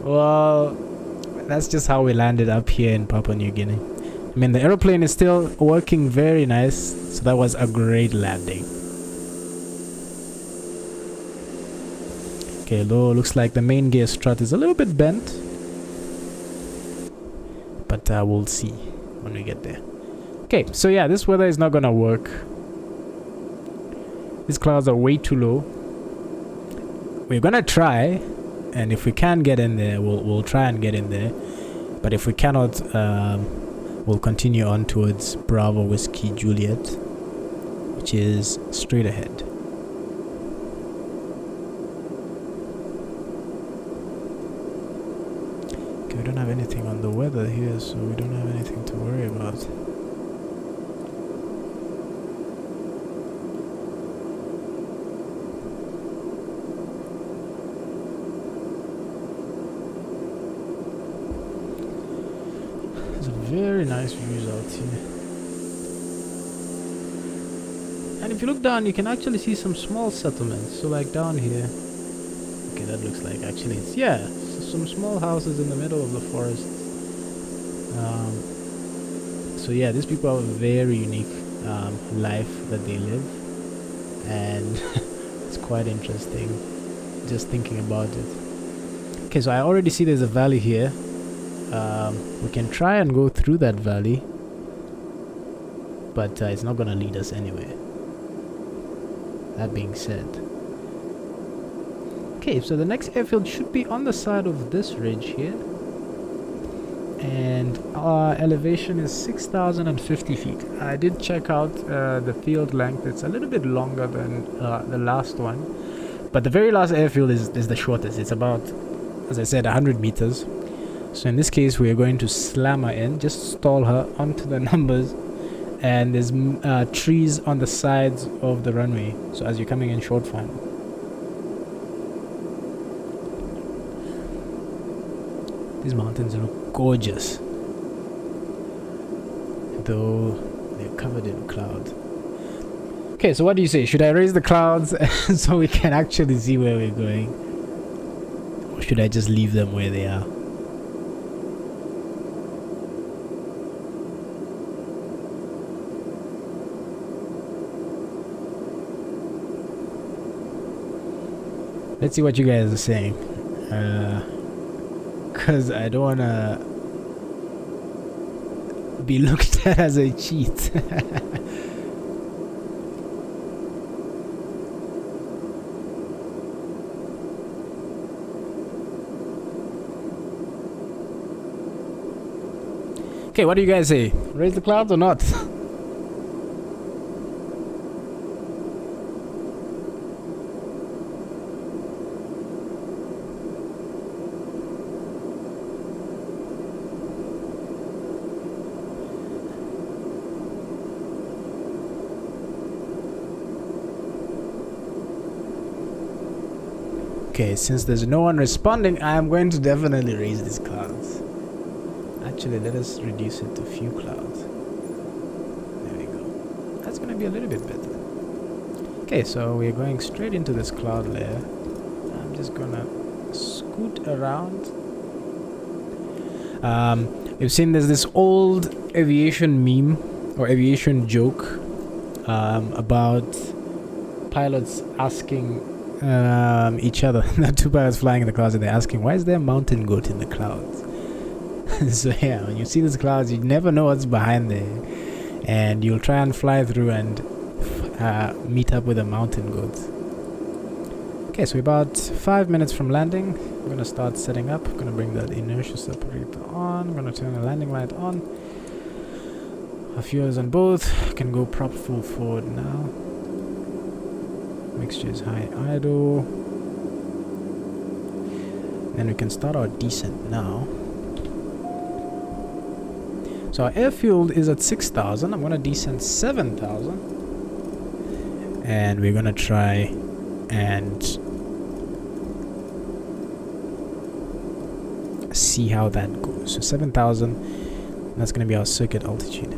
Well, that's just how we landed up here in Papua New Guinea. I mean, the aeroplane is still working very nice, so that was a great landing. Okay, though looks like the main gear strut is a little bit bent, but we'll see when we get there. Okay, so yeah, this weather is not gonna work. These clouds are way too low. We're gonna try, and if we can get in there, we'll try and get in there. But if we cannot, we'll continue on towards Bravo Whiskey Juliet, which is straight ahead. Okay, we don't have anything on the weather here, so we don't have anything to worry about. Very nice views out here. And if you look down, you can actually see some small settlements. So like down here, okay, that looks like actually it's, yeah, some small houses in the middle of the forest. So yeah, these people have a very unique life that they live, and it's quite interesting just thinking about it. Okay, so I already see there's a valley here. We can try and go through that valley. but it's not gonna lead us anywhere. That being said, okay, so the next airfield should be on the side of this ridge here, and our elevation is 6,050 feet. I did check out the field length. It's a little bit longer than the last one, but the very last airfield is the shortest. It's about, as I said, 100 meters. So in this case, we are going to slam her in, just stall her onto the numbers, and there's trees on the sides of the runway. So as you're coming in short final. These mountains look gorgeous, though they're covered in cloud. Okay, so what do you say? Should I raise the clouds so we can actually see where we're going? Or should I just leave them where they are? Let's see what you guys are saying. Because I don't want to be looked at as a cheat. Okay, what do you guys say? Raise the clouds or not? Okay, since there's no one responding, I am going to definitely raise these clouds. Actually, let us reduce it to few clouds. There we go. That's going to be a little bit better. Okay, so we're going straight into this cloud layer. I'm just going to scoot around. You've seen there's this old aviation meme or aviation joke about pilots asking each other, the two pilots flying in the clouds, and they're asking, why is there a mountain goat in the clouds? So yeah, when you see these clouds, you never know what's behind there, and you'll try and fly through and meet up with a mountain goat. Okay, so we're about 5 minutes from landing. I'm gonna start setting up. I'm gonna bring that inertia separator on. I'm gonna turn the landing light on. Our fuels on both. Can go prop full forward now. Mixture is high idle. Then we can start our descent now. So our airfield is at 6,000. I'm going to descend 7,000. And we're going to try and see how that goes. So 7,000, that's going to be our circuit altitude.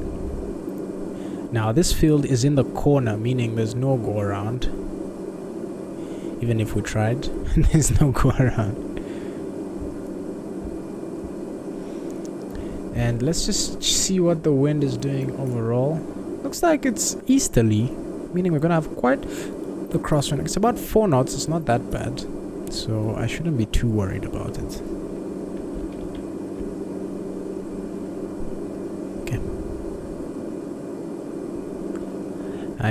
Now this field is in the corner, meaning there's no go around. Even if we tried, there's no go around. And let's just see what the wind is doing overall. Looks like it's easterly, meaning we're gonna have quite the crosswind. It's about 4 knots, it's not that bad. So I shouldn't be too worried about it. Okay.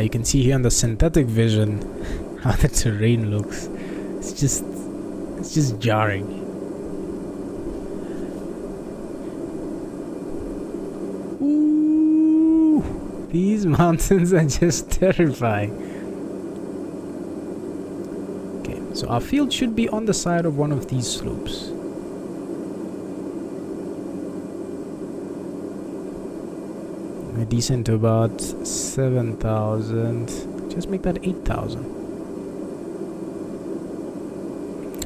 You can see here on the synthetic vision how the terrain looks. It's just jarring. Ooh, these mountains are just terrifying. Okay, so our field should be on the side of one of these slopes. We descend to about 7,000. Just make that 8,000.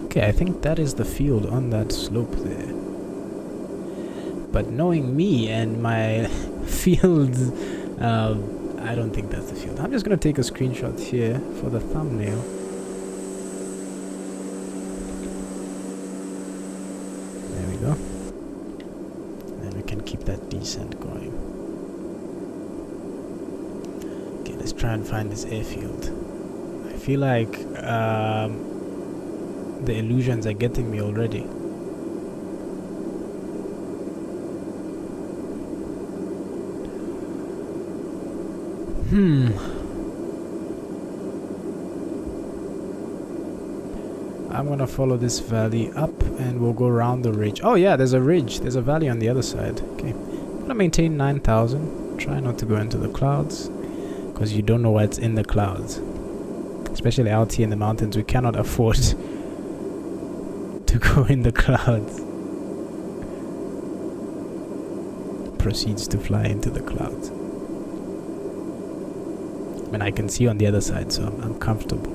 Okay, I think that is the field on that slope there. But knowing me and my fields, I don't think that's the field. I'm just going to take a screenshot here for the thumbnail. There we go. And we can keep that descent going. Okay, let's try and find this airfield. I feel like the illusions are getting me already. I'm gonna follow this valley up and we'll go around the ridge. Oh yeah, there's a ridge. There's a valley on the other side. Okay. I'm gonna maintain 9,000. Try not to go into the clouds, because you don't know what's in the clouds. Especially out here in the mountains, we cannot afford to go in the clouds. Proceeds to fly into the clouds. I mean, I can see on the other side, so I'm comfortable.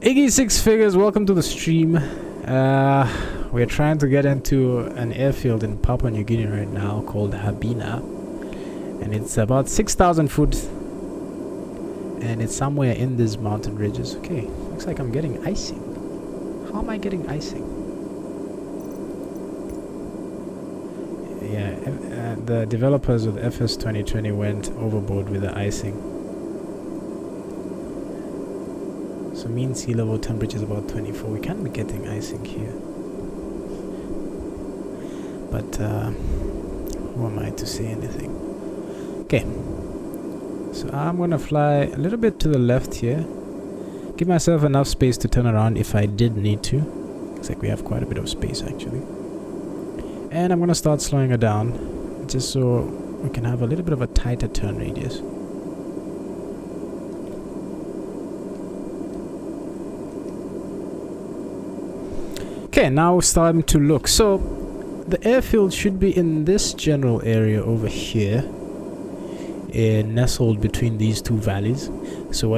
Iggy Six Figures, welcome to the stream. We're trying to get into an airfield in Papua New Guinea right now called Habina, and it's about 6,000 foot, and it's somewhere in these mountain ridges. Okay, looks like I'm getting icing. How am I getting icing? Yeah, the developers with FS 2020 went overboard with the icing. So mean sea level temperature is about 24. We can't be getting icing here. But who am I to say anything? Okay. So I'm gonna fly a little bit to the left here. Give myself enough space to turn around if I did need to. Looks like we have quite a bit of space actually. And I'm gonna start slowing it down, just so we can have a little bit of a tighter turn radius. Okay, now it's time to look. So the airfield should be in this general area over here, nestled between these two valleys. So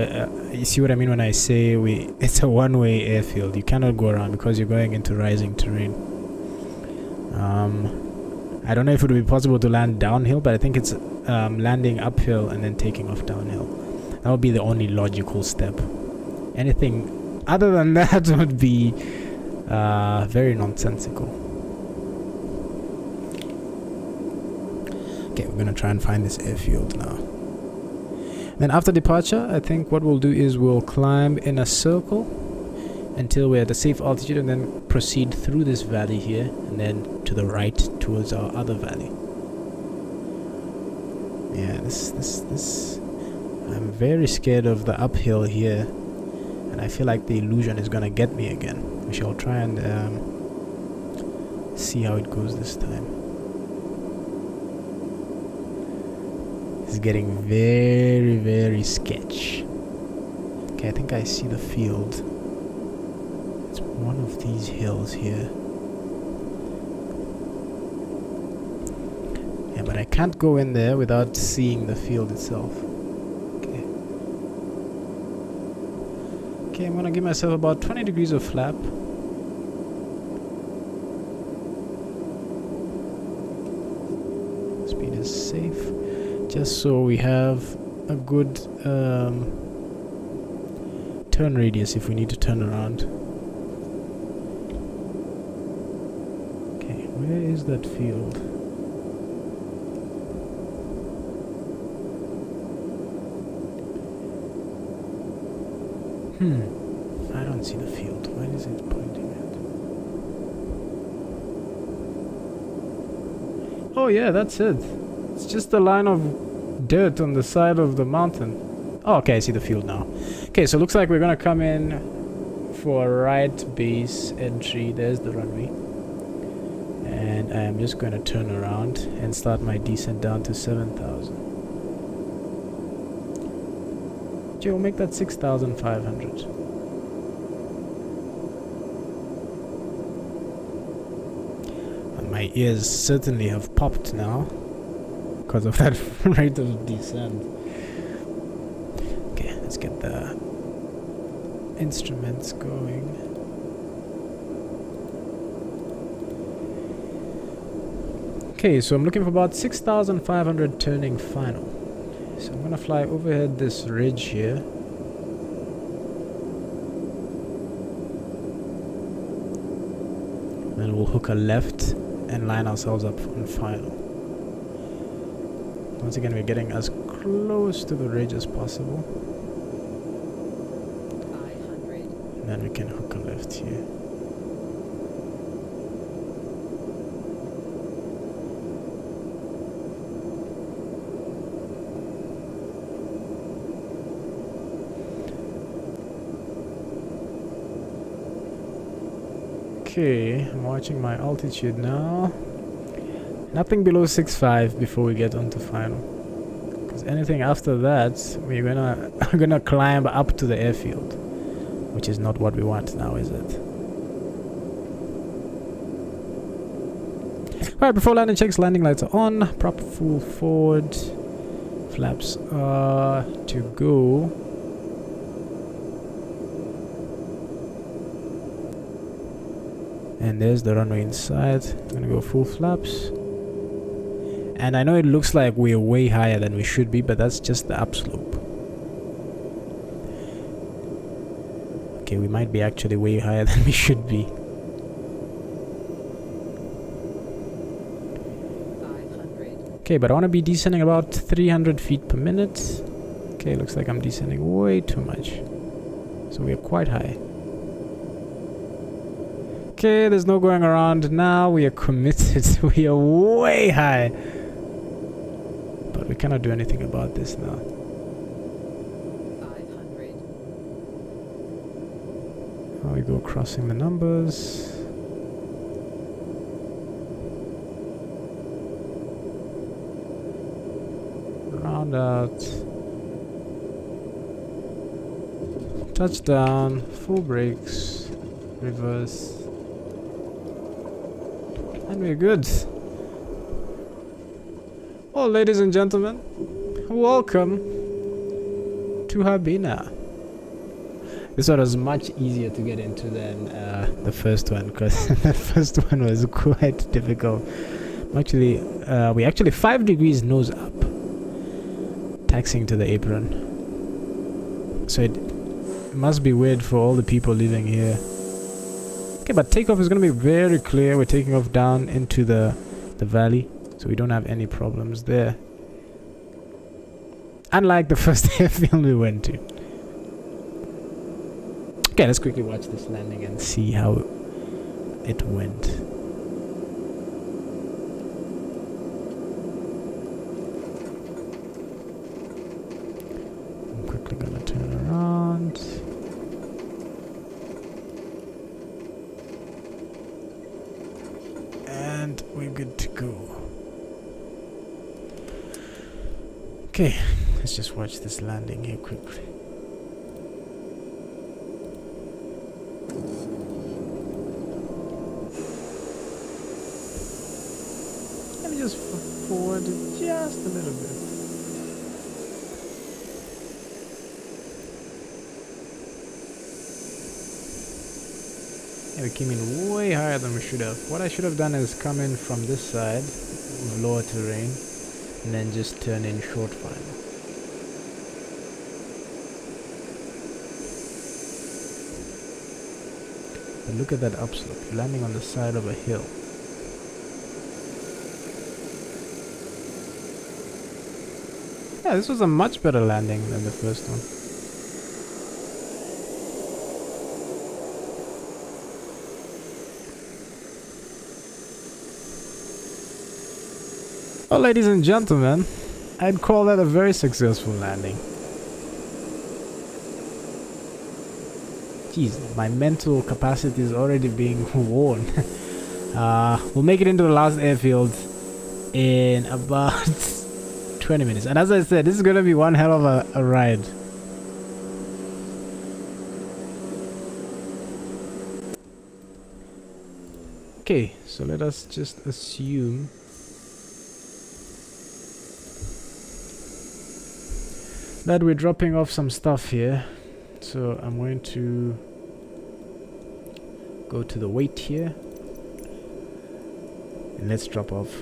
you see what I mean when I say it's a one-way airfield. You cannot go around because you're going into rising terrain. I don't know if it would be possible to land downhill, but I think it's landing uphill and then taking off downhill. That would be the only logical step. Anything other than that would be very nonsensical. Okay, we're gonna try and find this airfield now. Then after departure, I think what we'll do is we'll climb in a circle until we're at a safe altitude, and then proceed through this valley here, and then to the right towards our other valley. Yeah, this I'm very scared of the uphill here, and I feel like the illusion is gonna get me again. We shall try and see how it goes this time. It's getting very, very sketch. Okay, I think I see the field. It's one of these hills here. Yeah, but I can't go in there without seeing the field itself. Okay. Okay, I'm gonna give myself about 20 degrees of flap. Speed is safe. Just so we have a good turn radius if we need to turn around. Okay, where is that field? I don't see the field. Where is it pointing at? Oh yeah, that's it. It's just a line of dirt on the side of the mountain. Oh, okay, I see the field now. Okay, so looks like we're gonna come in for a right base entry. There's the runway. And I am just gonna turn around and start my descent down to 7,000. We'll make that 6,500. And my ears certainly have popped now because of that rate of descent. Okay, let's get the instruments going. Okay, so I'm looking for about 6,500 turning final. So I'm gonna fly overhead this ridge here. Then we'll hook a left and line ourselves up on final. Once again, we're getting as close to the ridge as possible. then we can hook a left here. Okay, I'm watching my altitude now. Nothing below 6.5 before we get onto final. Because anything after that, we're gonna climb up to the airfield, which is not what we want now, is it? Alright, before landing checks, landing lights are on. Prop full forward. Flaps are to go. And there's the runway inside. I'm gonna go full flaps. And I know it looks like we're way higher than we should be, but that's just the upslope. Okay, we might be actually way higher than we should be. 500. Okay, but I want to be descending about 300 feet per minute. Okay, looks like I'm descending way too much. So we are quite high. Okay, there's no going around now. We are committed. We are way high. But we cannot do anything about this now. 500. Now we go crossing the numbers. Round out. Touchdown. Full brakes. Reverse. And we're good. Well, ladies and gentlemen, welcome to Habina. This one was much easier to get into than the first one, because the first one was quite difficult. We actually 5 degrees nose up, taxiing to the apron. So it must be weird for all the people living here. Okay, but takeoff is going to be very clear. We're taking off down into the valley, so we don't have any problems there. Unlike the first airfield we went to. Okay, let's quickly watch this landing and see how it went. I'm quickly going to turn around. And we're good to go. Okay, let's just watch this landing here quickly. Let me just forward it just a little bit. Yeah, we came in way higher than we should have. What I should have done is come in from this side with lower terrain and then just turn in short final. But look at that upslope, you're landing on the side of a hill. Yeah, this was a much better landing than the first one. Well, ladies and gentlemen, I'd call that a very successful landing. Jeez, my mental capacity is already being worn. We'll make it into the last airfield in about 20 minutes. And as I said, this is going to be one hell of a ride. Okay, so let us just assume that we're dropping off some stuff here. So I'm going to go to the weight here and let's drop off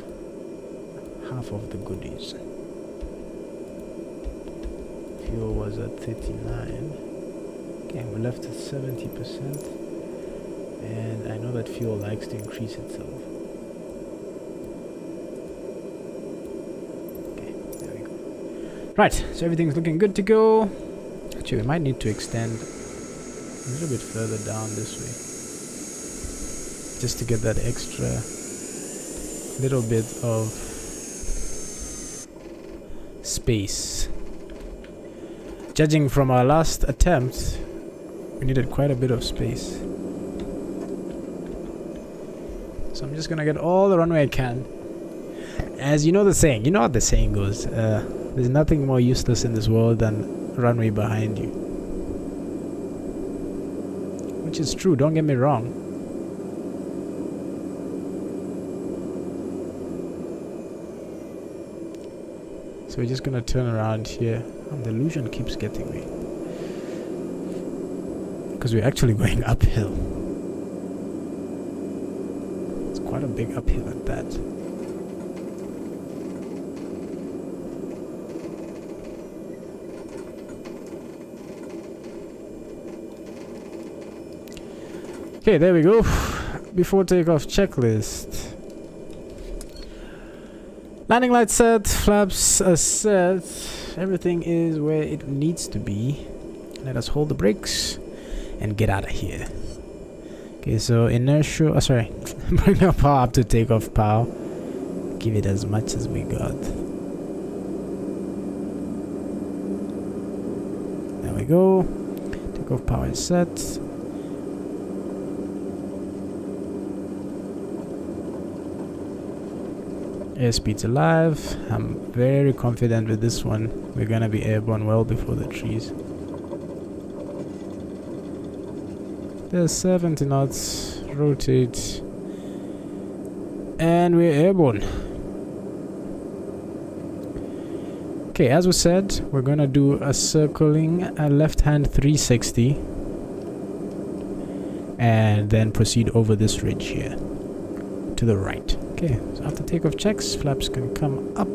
half of the goodies. Fuel was at 39. Okay, we're left at 70%, and I know that fuel likes to increase itself. Okay, there we go. Right, so everything's looking good to go. Actually, we might need to extend little bit further down this way, just to get that extra little bit of space. Judging from our last attempt, we needed quite a bit of space. So I'm just gonna get all the runway I can. As you know the saying, you know what the saying goes, there's nothing more useless in this world than runway behind you. Which is true, don't get me wrong. So we're just gonna turn around here. Oh, the illusion keeps getting me. Because we're actually going uphill. It's quite a big uphill at that. Okay, there we go. Before takeoff checklist. Landing lights set, flaps are set. Everything is where it needs to be. Let us hold the brakes and get out of here. Okay, so inertia, bring our power up to takeoff power. Give it as much as we got. There we go. Takeoff power is set. Airspeed's alive. I'm very confident with this one. We're gonna be airborne well before the trees. There's 70 knots. Rotate. And we're airborne. Okay, as we said, we're gonna do a circling left hand 360. And then proceed over this ridge here. To the right. Okay, so after takeoff checks, flaps can come up.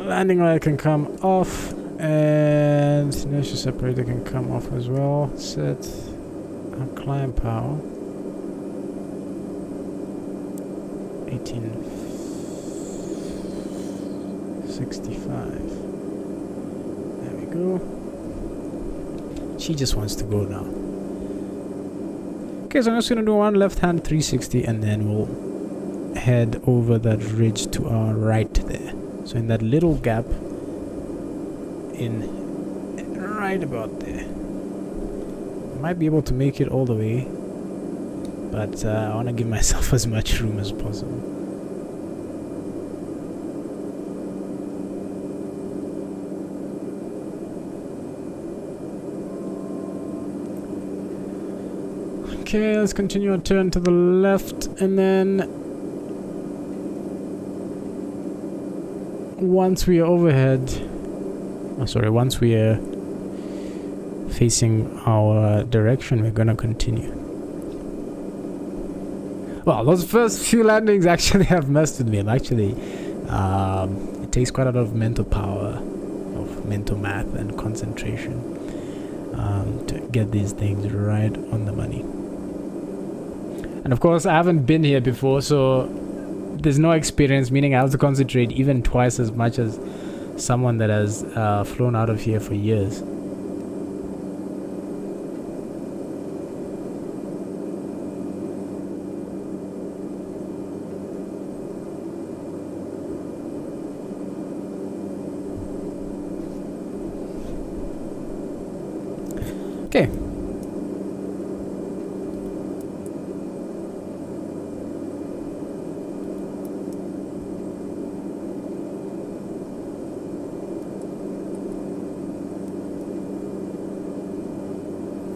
Landing light can come off. And inertia separator can come off as well. Set our climb power. 1865. There we go. She just wants to go now. Okay, so I'm just gonna do one left hand 360 and then we'll head over that ridge to our right there. So in that little gap in right about there. I might be able to make it all the way, but I want to give myself as much room as possible. Okay, let's continue our turn to the left, and then once we are overhead, once we are facing our direction, we're gonna continue. Well, those first few landings actually have messed with me. I'm actually, it takes quite a lot of mental power, of mental math and concentration to get these things right on the money. And of course, I haven't been here before, so there's no experience, meaning I have to concentrate even twice as much as someone that has flown out of here for years. Okay.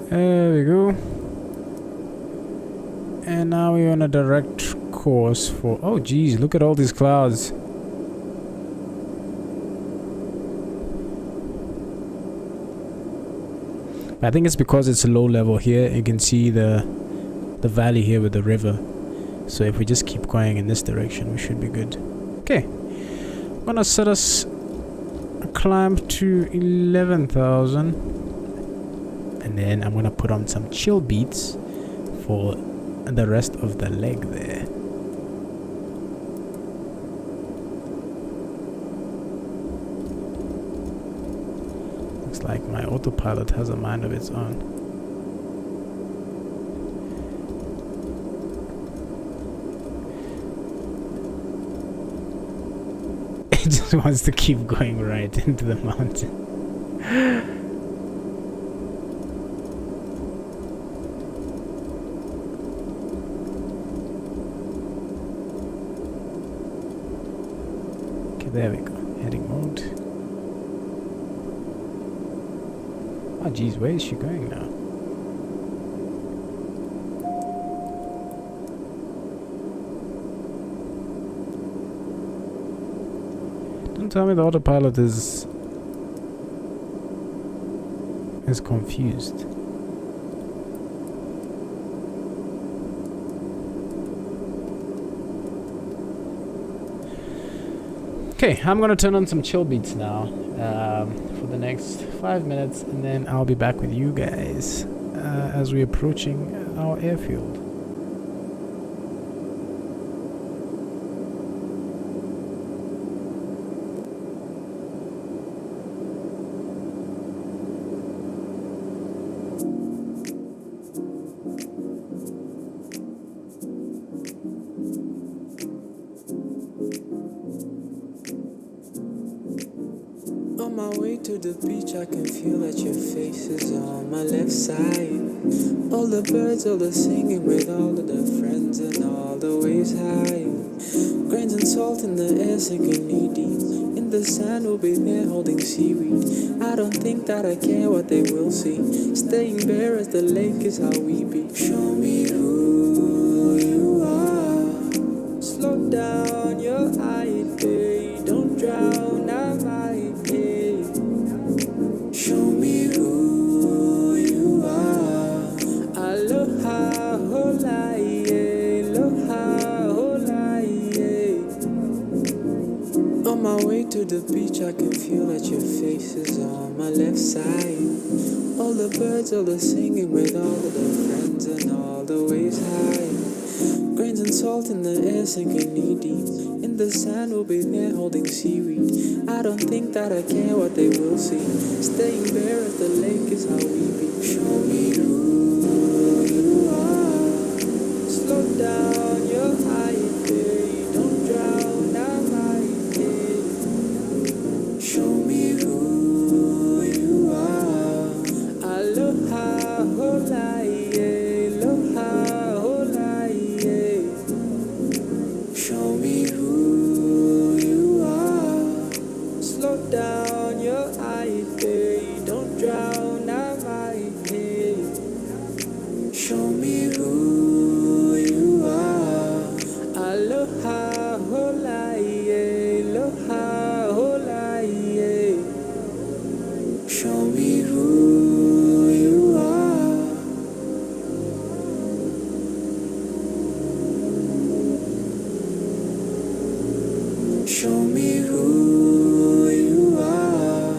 There we go. And now we're on a direct course for... Oh geez, look at all these clouds. I think it's because it's a low level here. You can see the valley here with the river. So if we just keep going in this direction, we should be good. Okay. I'm gonna set us a climb to 11,000. And then I'm gonna put on some chill beats for the rest of the leg there. like my autopilot has a mind of its own. It just wants to keep going right into the mountain. Okay, there we go. Heading mode. Oh geez, where is she going now? Don't tell me the autopilot is confused. Okay, I'm gonna turn on some chill beats now for the next 5 minutes, and then I'll be back with you guys as we're approaching our airfield. On my way to the beach, I can feel that your face is on my left side. All the birds, all the singing with all of the friends and all the waves high. Grains and salt in the air, sinking knee deep. In the sand, we'll be there holding seaweed. I don't think that I care what they will see. Staying bare as the lake is how we be. Show me who you are. Slow down your eye, babe. Don't drown, I might, babe. Show me who you are. Aloha, holaie, aloha, holaie. On my way to the beach, I can feel that your face is on my left side. All the birds, all the singing with all of the friends and all the waves high. Grains and salt in the air, sinking knee deep. In the sand, we'll be there holding seaweed. I don't think that I care what they will see. Staying bare as the lake is how we be. Show me who you are. Slow down your eye, babe. Don't drown, I might, babe. Show me who you are. Aloha, holaie, aloha, holaie. Show me who you are. Slow down your eye, babe. Don't drown, I might, babe. Show me who you are. Aloha, holaie, aloha, holaie. Show me who you are. Show me who you are.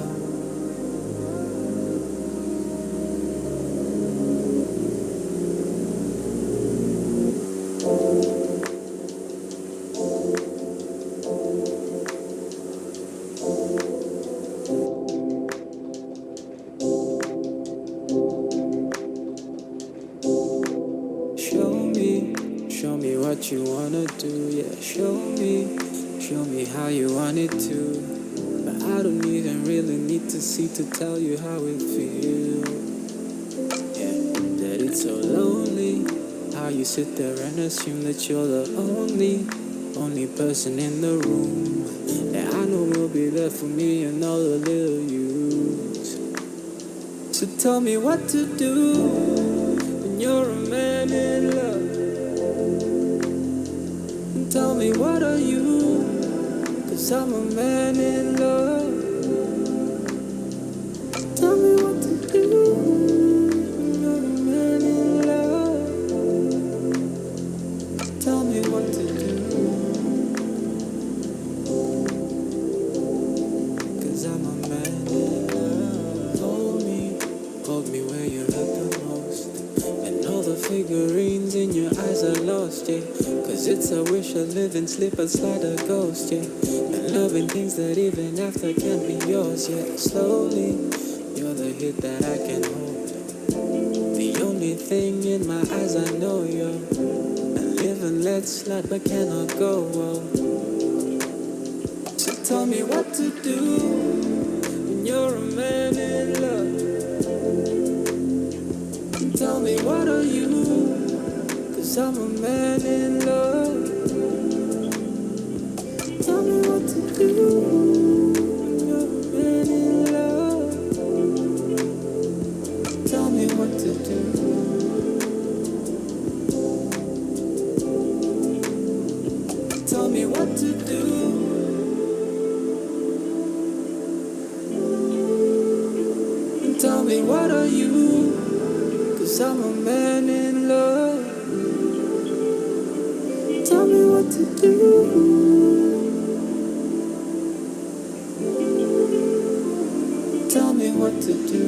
Show me what you wanna do, yeah. Show me how you want it to. But I don't even really need to see to tell you how it feels. Yeah, that it's so lonely. How you sit there and assume that you're the only person in the room. And I know will be there for me and all the little yous. So tell me what to do when you're a man in love. And tell me what are you, 'cause I'm a man in love. Tell me what to do when you're a man in love. Tell me what to do, 'cause I'm a man in love. Hold me where you hurt the most. And all the figurines in your eyes are lost, yeah. 'Cause it's a wish, a live and slip, a slide, a ghost, yeah. And loving things that even after can't be yours, yeah. Slowly, your another hit that I can hold. The only thing in my eyes I know you're. And live and let slide but cannot go. So tell me what to do when you're a man in love. Tell me what are you, 'cause I'm a man in love. Tell me what to do when you're a man in love. Tell me what to do. Tell me what to do. Tell me what are you, 'cause I'm a man in love. Tell me what to do. Tell me what to do.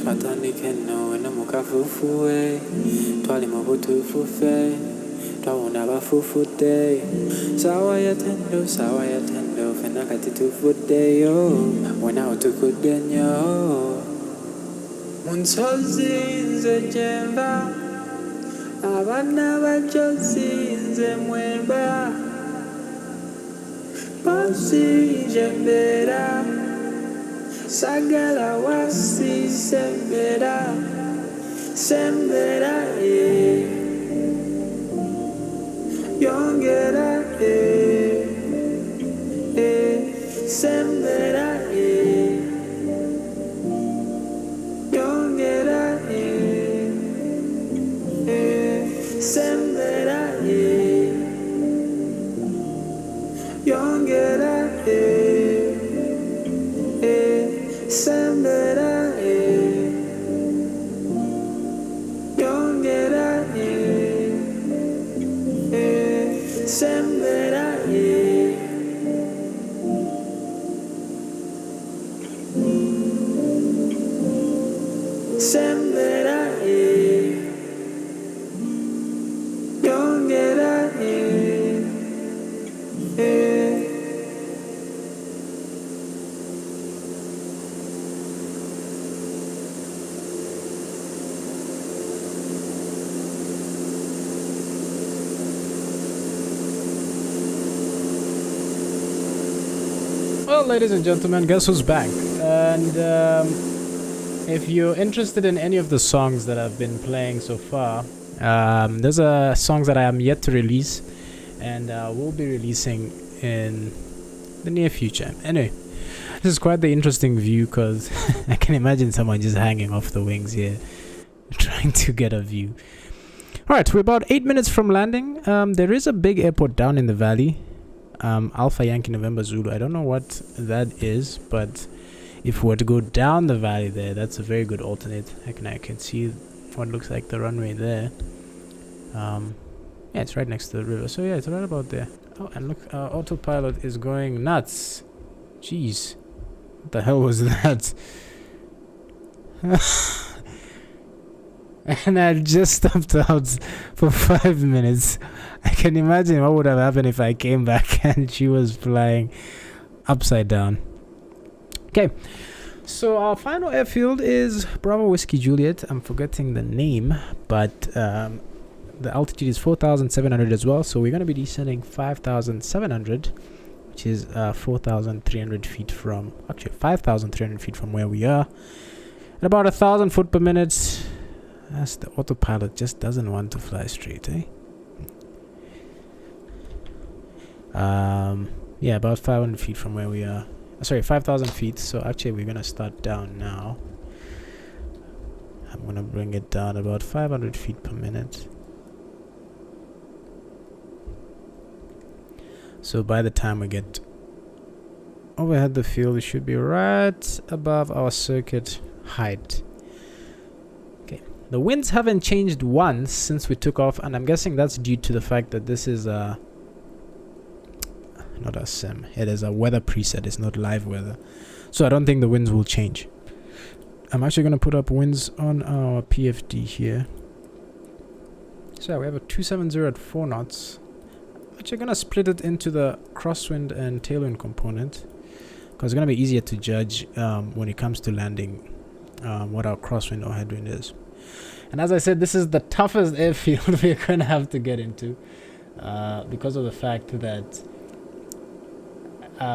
Twatandikeno eno mukafufuwe twali mu butuufufe twawona bafufudde sawa ya tendo fenna kati tufuddeyo wenawo tukudde nnyo mu nsozi nze gyemba abaana bajozi nze mwemba posi gye mbeera sagala wasi sembera yongera sembera yongera sembera yongera sembera yongera sembera sembera yongera Well, ladies and gentlemen, guess who's back? And if you're interested in any of the songs that I've been playing so far, there's songs that I am yet to release, and will be releasing in the near future. Anyway, this is quite the interesting view because I can imagine someone just hanging off the wings here, trying to get a view. Alright, we're about 8 minutes from landing. There is a big airport down in the valley. Alpha Yankee November Zulu. I don't know what that is, but if we were to go down the valley there, that's a very good alternate. I can see what looks like the runway there. Yeah, it's right next to the river. So yeah, it's right about there. Oh, and look, our autopilot is going nuts. Jeez. What the hell was that? And I just stopped out for 5 minutes. I can imagine what would have happened if I came back and she was flying upside down. Okay, so our final airfield is Bravo Whiskey Juliet. I'm forgetting the name, but the altitude is 4,700 as well. So we're going to be descending 5,700, which is 4,300 feet from, actually 5,300 feet from where we are. At about 1,000 foot per minute. As the autopilot just doesn't want to fly straight, eh? Yeah, about 500 feet from where we are. Sorry, 5,000 feet. So actually, we're gonna start down now. I'm gonna bring it down about 500 feet per minute. So by the time we get overhead the field, it should be right above our circuit height. The winds haven't changed once since we took off, and I'm guessing that's due to the fact that this is not a sim. It is a weather preset. It's not live weather. So I don't think the winds will change. I'm actually going to put up winds on our PFD here. So yeah, we have a 270 at 4 knots. I'm actually going to split it into the crosswind and tailwind component, because it's going to be easier to judge when it comes to landing what our crosswind or headwind is. And as I said, this is the toughest airfield we're going to have to get into because of the fact that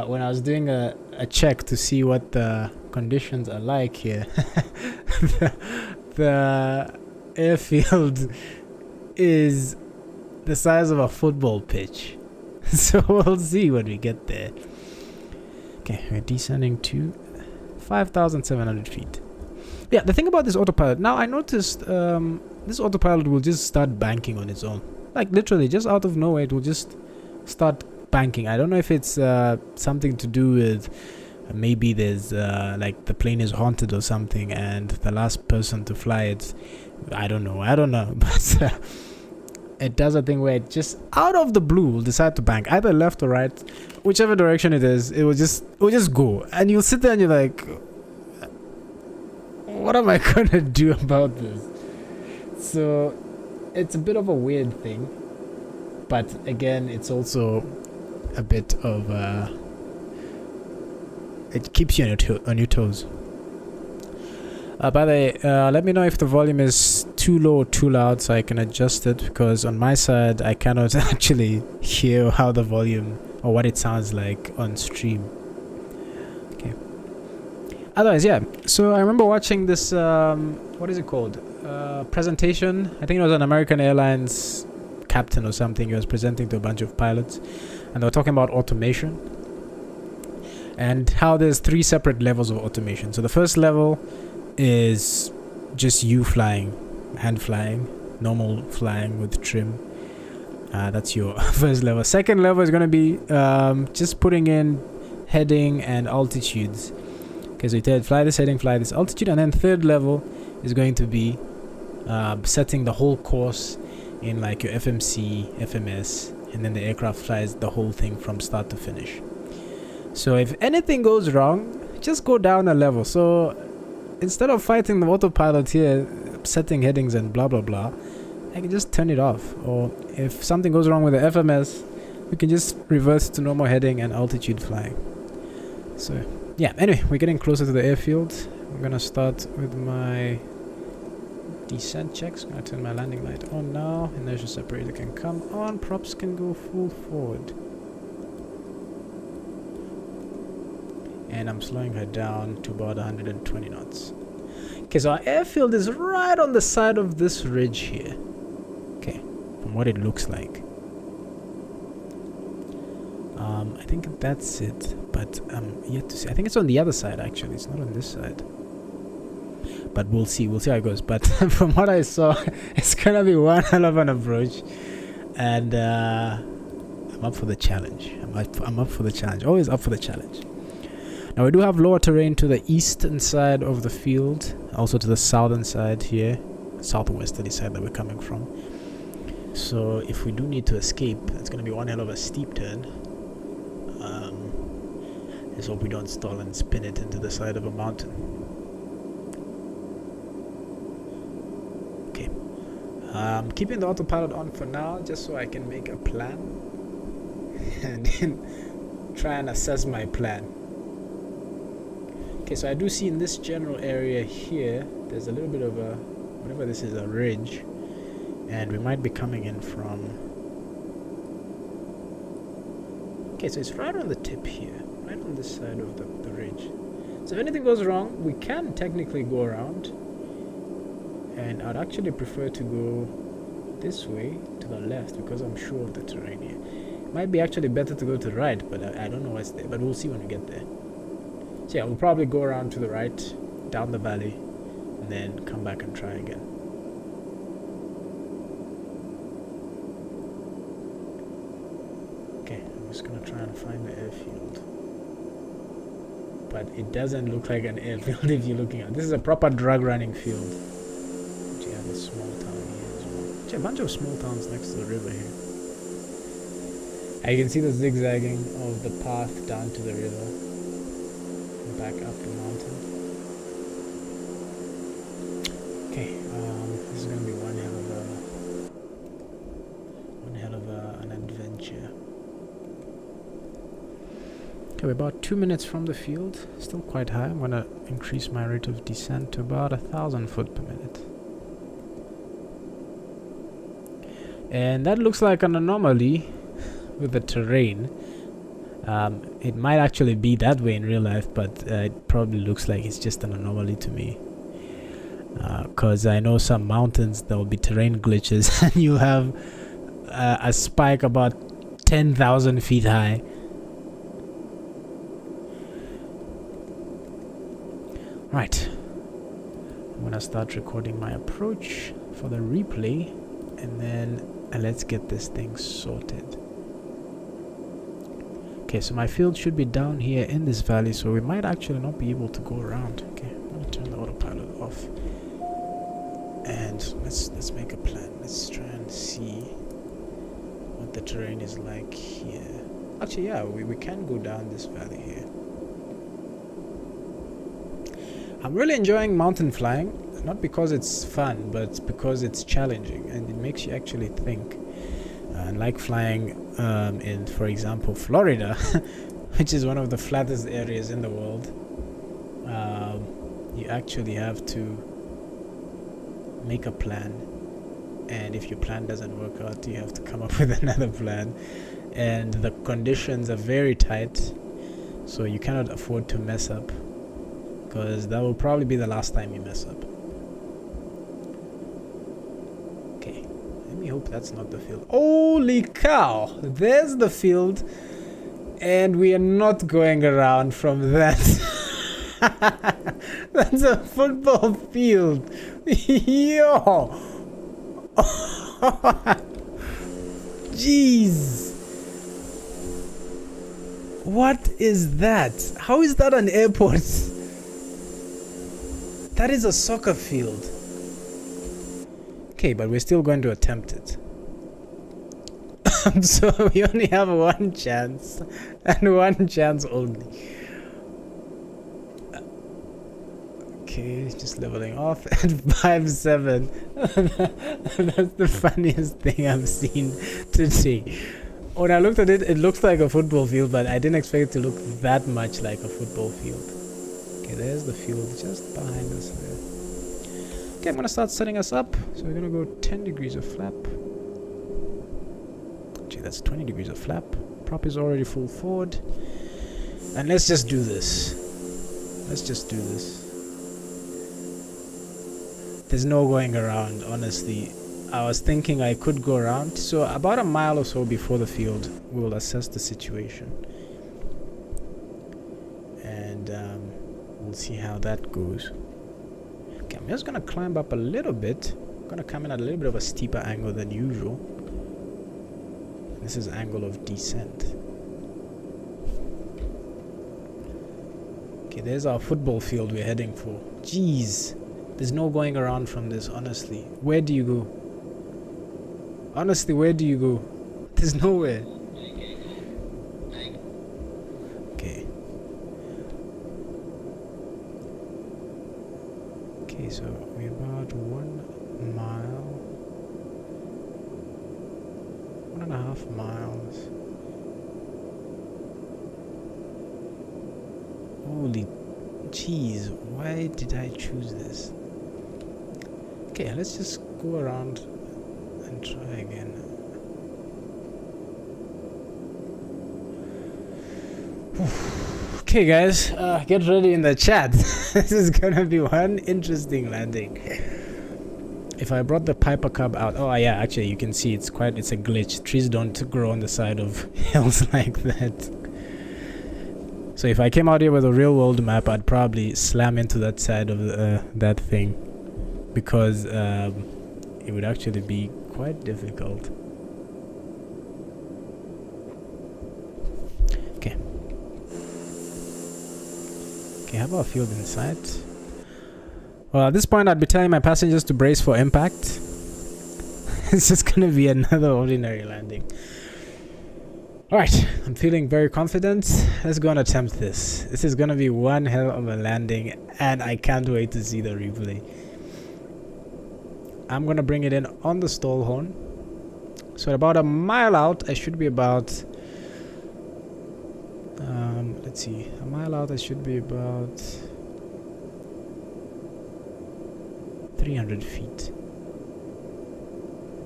when I was doing a check to see what the conditions are like here, the airfield is the size of a football pitch. So we'll see when we get there. Okay, we're descending to 5,700 feet. Yeah, the thing about this autopilot, now I noticed this autopilot will just start banking on its own. Like literally, just out of nowhere, it will just start banking. I don't know if it's something to do with maybe there's like the plane is haunted or something and the last person to fly it, I don't know. But it does a thing where it just out of the blue will decide to bank, either left or right, whichever direction it is, it will just go. And you'll sit there and you're like, what am I gonna do about this? So it's a bit of a weird thing, but again, it's also a bit of it keeps you on your toes. By the way, let me know if the volume is too low or too loud so I can adjust it, because on my side I cannot actually hear how the volume or what it sounds like on stream. Otherwise, yeah, so I remember watching this what is it called, presentation. I think it was an American Airlines captain or something. He was presenting to a bunch of pilots and they were talking about automation and how there's 3 separate levels of automation. So the first level is just you flying, hand flying, normal flying with trim. That's your first level. Second level is going to be just putting in heading and altitudes. Okay, so you tell it, fly this heading, fly this altitude, and then third level is going to be setting the whole course in like your FMC, FMS, and then the aircraft flies the whole thing from start to finish. So if anything goes wrong, just go down a level. So instead of fighting the autopilot here, setting headings and blah blah blah, I can just turn it off. Or if something goes wrong with the FMS, we can just reverse to normal heading and altitude flying. So yeah, anyway, we're getting closer to the airfield. I'm gonna start with my descent checks. I'm gonna turn my landing light on now. Inertial separator can come on. Props can go full forward. And I'm slowing her down to about 120 knots. Okay, so our airfield is right on the side of this ridge here. Okay, from what it looks like. I think that's it, but yet to see. I think it's on the other side actually. It's not on this side. But we'll see. We'll see how it goes. But from what I saw, it's gonna be one hell of an approach, and I'm up for the challenge. I'm up for the challenge. Always up for the challenge. Now we do have lower terrain to the eastern side of the field, also to the southern side here, southwesterly side that we're coming from. So if we do need to escape, it's going to be one hell of a steep turn. Let's hope we don't stall and spin it into the side of a mountain. Okay. Keeping the autopilot on for now, just so I can make a plan and then try and assess my plan. Okay, so I do see in this general area here, there's a little bit of a, whatever this is, a ridge, and we might be coming in from, okay, so it's right on the tip here, right on this side of the ridge. So if anything goes wrong, we can technically go around, and I'd actually prefer to go this way to the left because I'm sure of the terrain here. It might be actually better to go to the right, but I don't know what's there, but we'll see when we get there. So yeah, we'll probably go around to the right, down the valley, and then come back and try again. Okay, I'm just gonna try and find the airfield. But it doesn't look like an airfield if you're looking at it. This is a proper drug running field. But you have a small town here as well. Actually, a bunch of small towns next to the river here. And you can see the zigzagging of the path down to the river. Back up the mountain. Okay, this is gonna be one hell of an adventure. Okay, we're about 2 minutes from the field. Still quite high. I'm gonna increase my rate of descent to about 1,000 foot per minute. And that looks like an anomaly with the terrain. It might actually be that way in real life, but it probably looks like it's just an anomaly to me. Because I know some mountains there will be terrain glitches and you have a spike about 10,000 feet high. Right. I'm gonna start recording my approach for the replay, and then let's get this thing sorted. Okay, so my field should be down here in this valley, so we might actually not be able to go around. Okay, I'm gonna turn the autopilot off, and let's make a plan. Let's try and see what the terrain is like here. Actually, yeah, we can go down this valley here. I'm really enjoying mountain flying, not because it's fun, but because it's challenging and it makes you actually think. Like flying in, for example, Florida, which is one of the flattest areas in the world, you actually have to make a plan, and if your plan doesn't work out, you have to come up with another plan, and the conditions are very tight, so you cannot afford to mess up, because that will probably be the last time you mess up. I hope that's not the field. Holy cow! There's the field, and we are not going around from that. That's a football field. Yo! Jeez! What is that? How is that an airport? That is a soccer field. Okay, but we're still going to attempt it. So we only have one chance, and one chance only. Okay, just leveling off at 5.7. That's the funniest thing I've seen today. When I looked at it, it looks like a football field, but I didn't expect it to look that much like a football field. Okay, there's the field just behind us there. Okay, I'm gonna start setting us up. So we're gonna go 10 degrees of flap. Gee, that's 20 degrees of flap. Prop is already full forward. And let's just do this. Let's just do this. There's no going around, honestly. I was thinking I could go around. So about a mile or so before the field, we will assess the situation. And we'll see how that goes. Okay, I'm just going to climb up a little bit. I'm going to come in at a little bit of a steeper angle than usual. This is angle of descent. Okay, there's our football field we're heading for. Jeez. There's no going around from this, honestly. Where do you go? Honestly, where do you go? There's nowhere. Okay. Okay, so we're about 1 mile. 1.5 miles. Holy jeez, why did I choose this? Okay, let's just go around and try again. Okay guys, get ready in the chat. This is gonna be one interesting landing. If I brought the Piper Cub out, oh yeah, actually you can see it's a glitch. Trees don't grow on the side of hills like that. So if I came out here with a real world map, I'd probably slam into that side of that thing, because it would actually be quite difficult. Okay. Okay, how about field in sight? Well, at this point, I'd be telling my passengers to brace for impact. It's just gonna be another ordinary landing. Alright, I'm feeling very confident. Let's go and attempt this. This is gonna be one hell of a landing, and I can't wait to see the replay. I'm gonna bring it in on the stall horn. So at about a mile out, I should be about... let's see. A mile out, I should be about... 300 feet.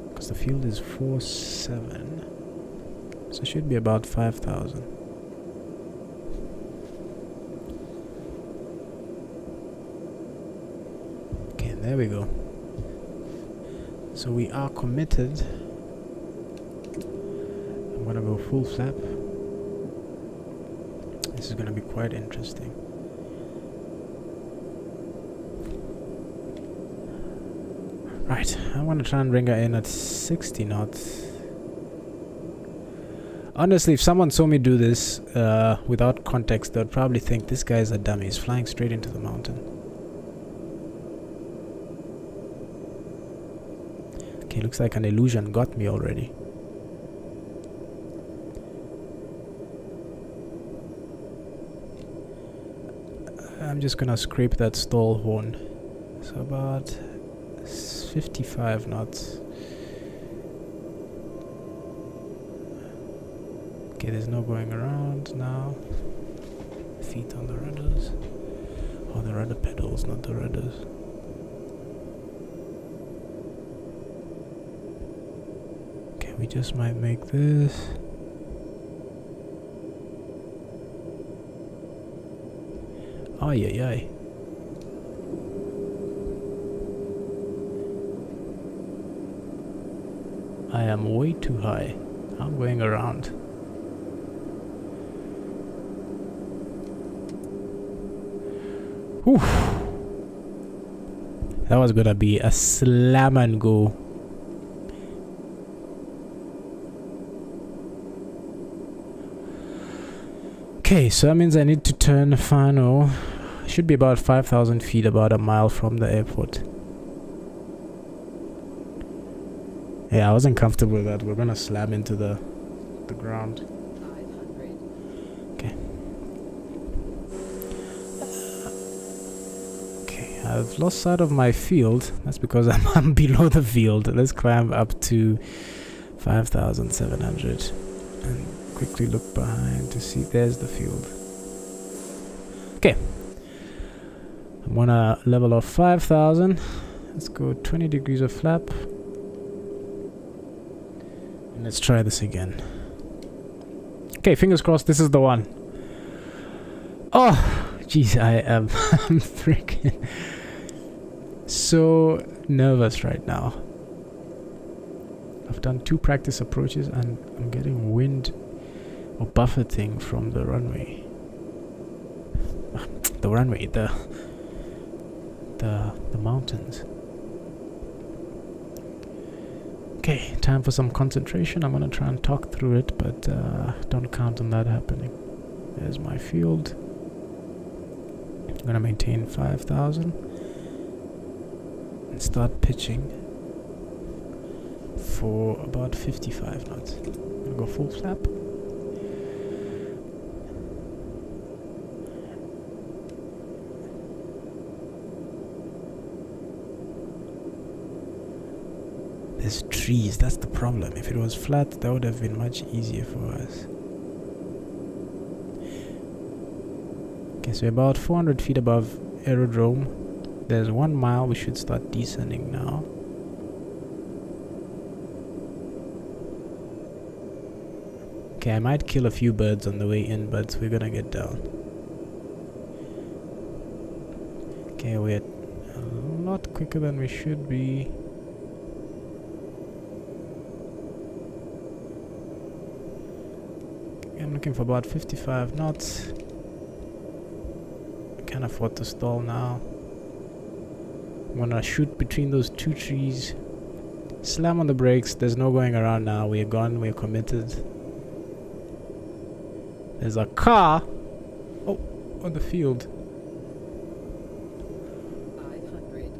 Because the field is 4.7. So it should be about 5,000. Okay, there we go. So we are committed. I'm gonna go full flap. This is gonna be quite interesting. Right, I want to try and bring her in at 60 knots. Honestly, if someone saw me do this without context, they'd probably think this guy's a dummy. He's flying straight into the mountain. Okay, looks like an illusion got me already. I'm just gonna scrape that stall horn. So about 55 knots. Okay, there's no going around now. Feet on the rudders. Oh, the rudder pedals, not the rudders. Okay, we just might make this. Ay, ay, ay. I am way too high. I'm going around. Whew. That was gonna be a slam and go. Okay, so that means I need to turn final. Should be about 5,000 feet, about a mile from the airport. Yeah, I wasn't comfortable with that. We're gonna slam into the ground. 500. Okay. Okay, I've lost sight of my field. That's because I'm below the field. Let's climb up to 5,700 and quickly look behind to see. There's the field. Okay. I'm gonna level off 5,000. Let's go 20 degrees of flap. And let's try this again. Okay, fingers crossed this is the one. Oh, jeez, I am I'm freaking so nervous right now. I've done 2 practice approaches and I'm getting wind or buffeting from the runway. The runway, the mountains. Okay, time for some concentration. I'm gonna try and talk through it, but don't count on that happening. There's my field. I'm gonna maintain 5,000 and start pitching for about 55 knots. I'm gonna go full flap. There's trees, that's the problem. If it was flat, that would have been much easier for us. Okay, so about 400 feet above aerodrome. There's 1 mile, we should start descending now. Okay, I might kill a few birds on the way in, but we're gonna get down. Okay, we're a lot quicker than we should be. I'm looking for about 55 knots. Can't afford to stall now. I'm gonna shoot between those 2 trees. Slam on the brakes. There's no going around now. We're gone. We're committed. There's a car. Oh, on the field. 500.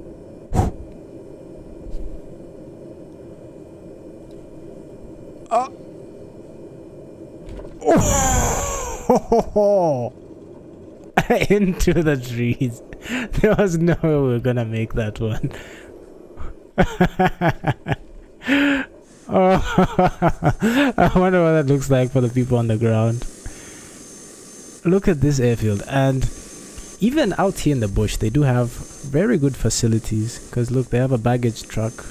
Oh. Oh. Into the trees. There was no way we were gonna make that one. Oh. I wonder what that looks like for the people on the ground. Look at this airfield, and even out here in the bush they do have very good facilities, because look, they have a baggage truck.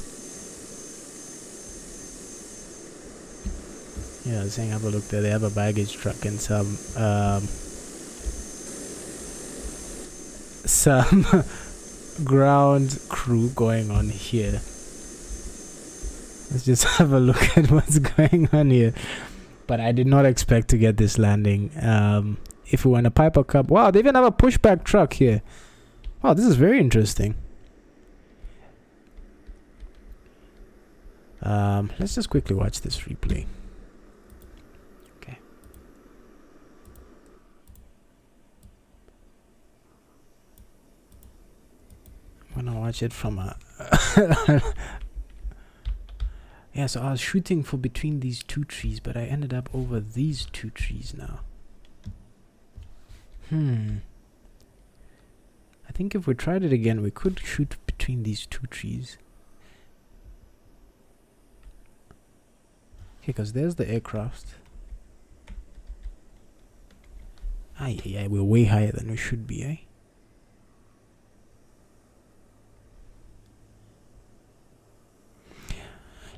Yeah, I was saying, have a look there. They have a baggage truck and some ground crew going on here. Let's just have a look at what's going on here. But I did not expect to get this landing. If we were in a Piper Cup, wow, they even have a pushback truck here. Wow, this is very interesting. Let's just quickly watch this replay. I'm gonna watch it from a yeah, so I was shooting for between these 2 trees, but I ended up over these 2 trees now. I think if we tried it again, we could shoot between these 2 trees. Okay, because there's the aircraft. Aye, we're way higher than we should be, eh?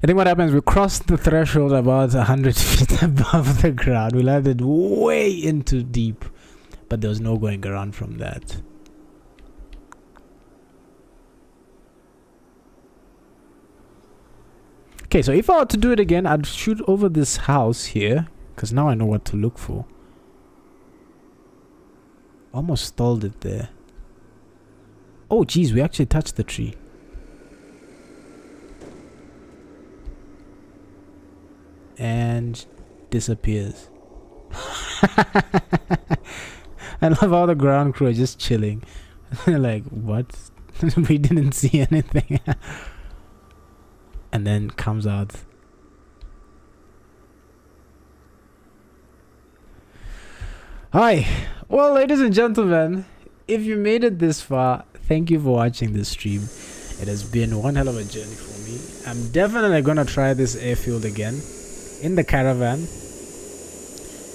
I think what happens, we crossed the threshold about 100 feet above the ground. We landed way into deep, but there was no going around from that. Okay, so if I were to do it again, I'd shoot over this house here, because now I know what to look for. Almost stalled it there. Oh, geez, we actually touched the tree. And disappears. I love how the ground crew are just chilling. Like, what? We didn't see anything. And then comes out. Hi. Well, ladies and gentlemen, if you made it this far, thank you for watching this stream. It has been one hell of a journey for me. I'm definitely gonna try this airfield again. In the caravan.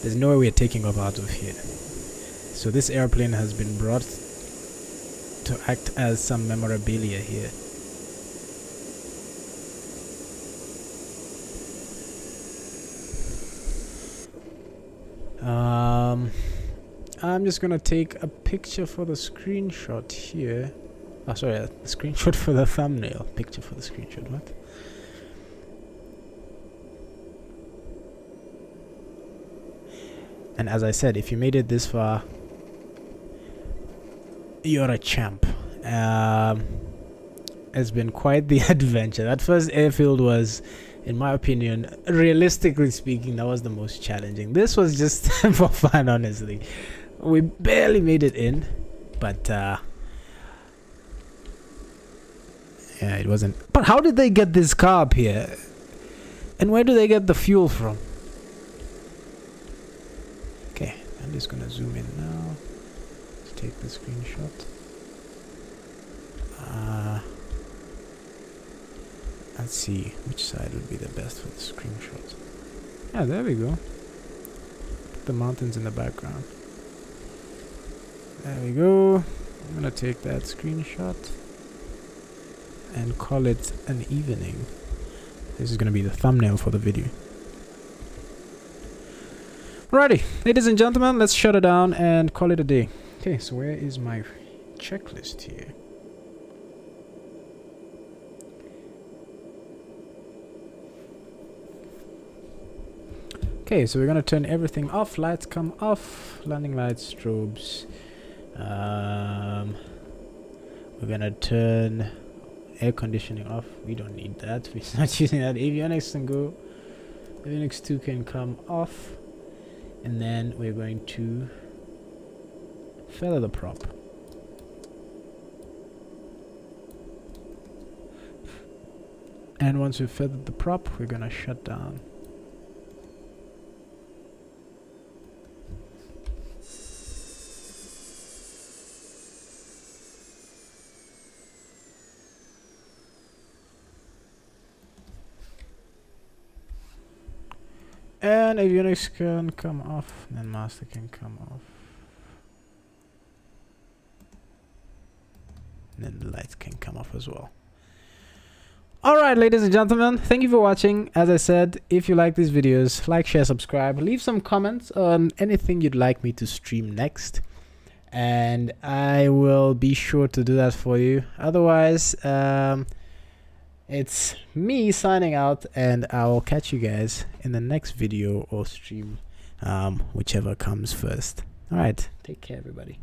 There's no way we're taking off out of here. So this airplane has been brought to act as some memorabilia here. I'm just gonna take a picture for the screenshot here. Oh, sorry, a screenshot for the thumbnail. Picture for the screenshot, what? And as I said, if you made it this far, you're a champ. It's been quite the adventure. That first airfield was, in my opinion, realistically speaking, that was the most challenging. This was just for fun, honestly. We barely made it in, but yeah, it wasn't. But how did they get this car up here? And where do they get the fuel from? Okay, I'm just gonna zoom in now. Let's take the screenshot. Let's see which side would be the best for the screenshot. Yeah, there we go. Put the mountains in the background. There we go. I'm gonna take that screenshot and call it an evening. This is gonna be the thumbnail for the video. Alrighty, ladies and gentlemen, let's shut it down and call it a day. Okay, so where is my checklist here? Okay, so we're gonna turn everything off. Lights come off. Landing lights, strobes. We're gonna turn air conditioning off. We don't need that. We're not using that. AYNX can go. AYNX 2 can come off. And then we're going to feather the prop. And once we've feathered the prop, we're gonna shut down. And avionics can come off, and then master can come off. And then the lights can come off as well. Alright, ladies and gentlemen, thank you for watching. As I said, if you like these videos, like, share, subscribe. Leave some comments on anything you'd like me to stream next. And I will be sure to do that for you. Otherwise, it's me signing out, and I'll catch you guys in the next video or stream, whichever comes first. All right, take care, everybody.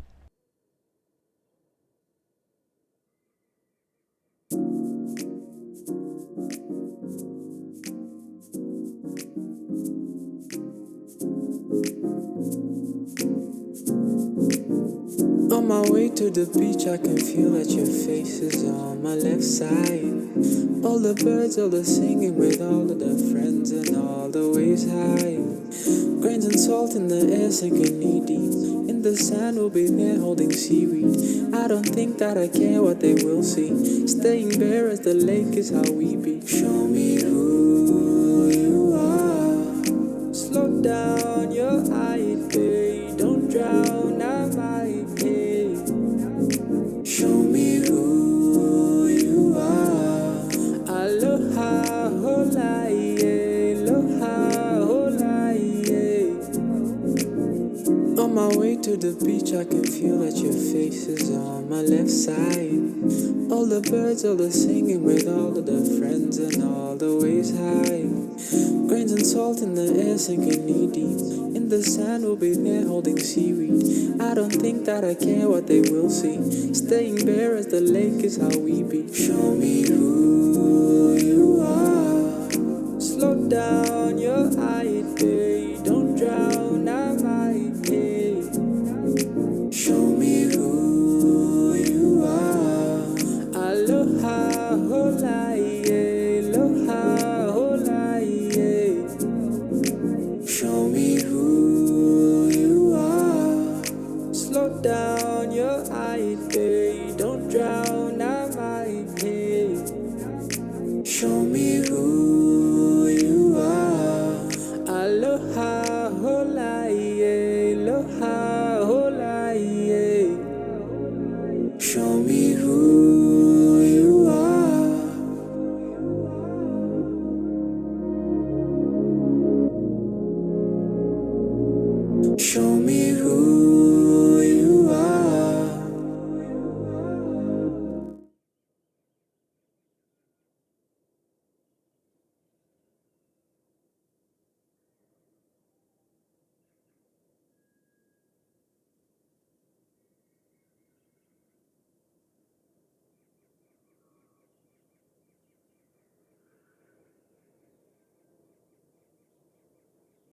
On my way to the beach, I can feel that your face is on my left side. All the birds, all the singing with all of the friends and all the waves high. Grains and salt in the air sinking knee deep. In the sand we'll be there holding seaweed. I don't think that I care what they will see. Staying bare as the lake is how we be. Show me who you are. Slow down your eye, babe. Don't drown, I might pay. Show me who you are. Aloha, holaie, aloha, holaie. On my way to the beach, I can feel that your face is on my left side. All the birds, all the singing with all of the friends and all the waves high. Grains and salt in the air sinking knee deep. In the sand we'll be there holding seaweed. I don't think that I care what they will see. Staying bare as the lake is how we be. Show me who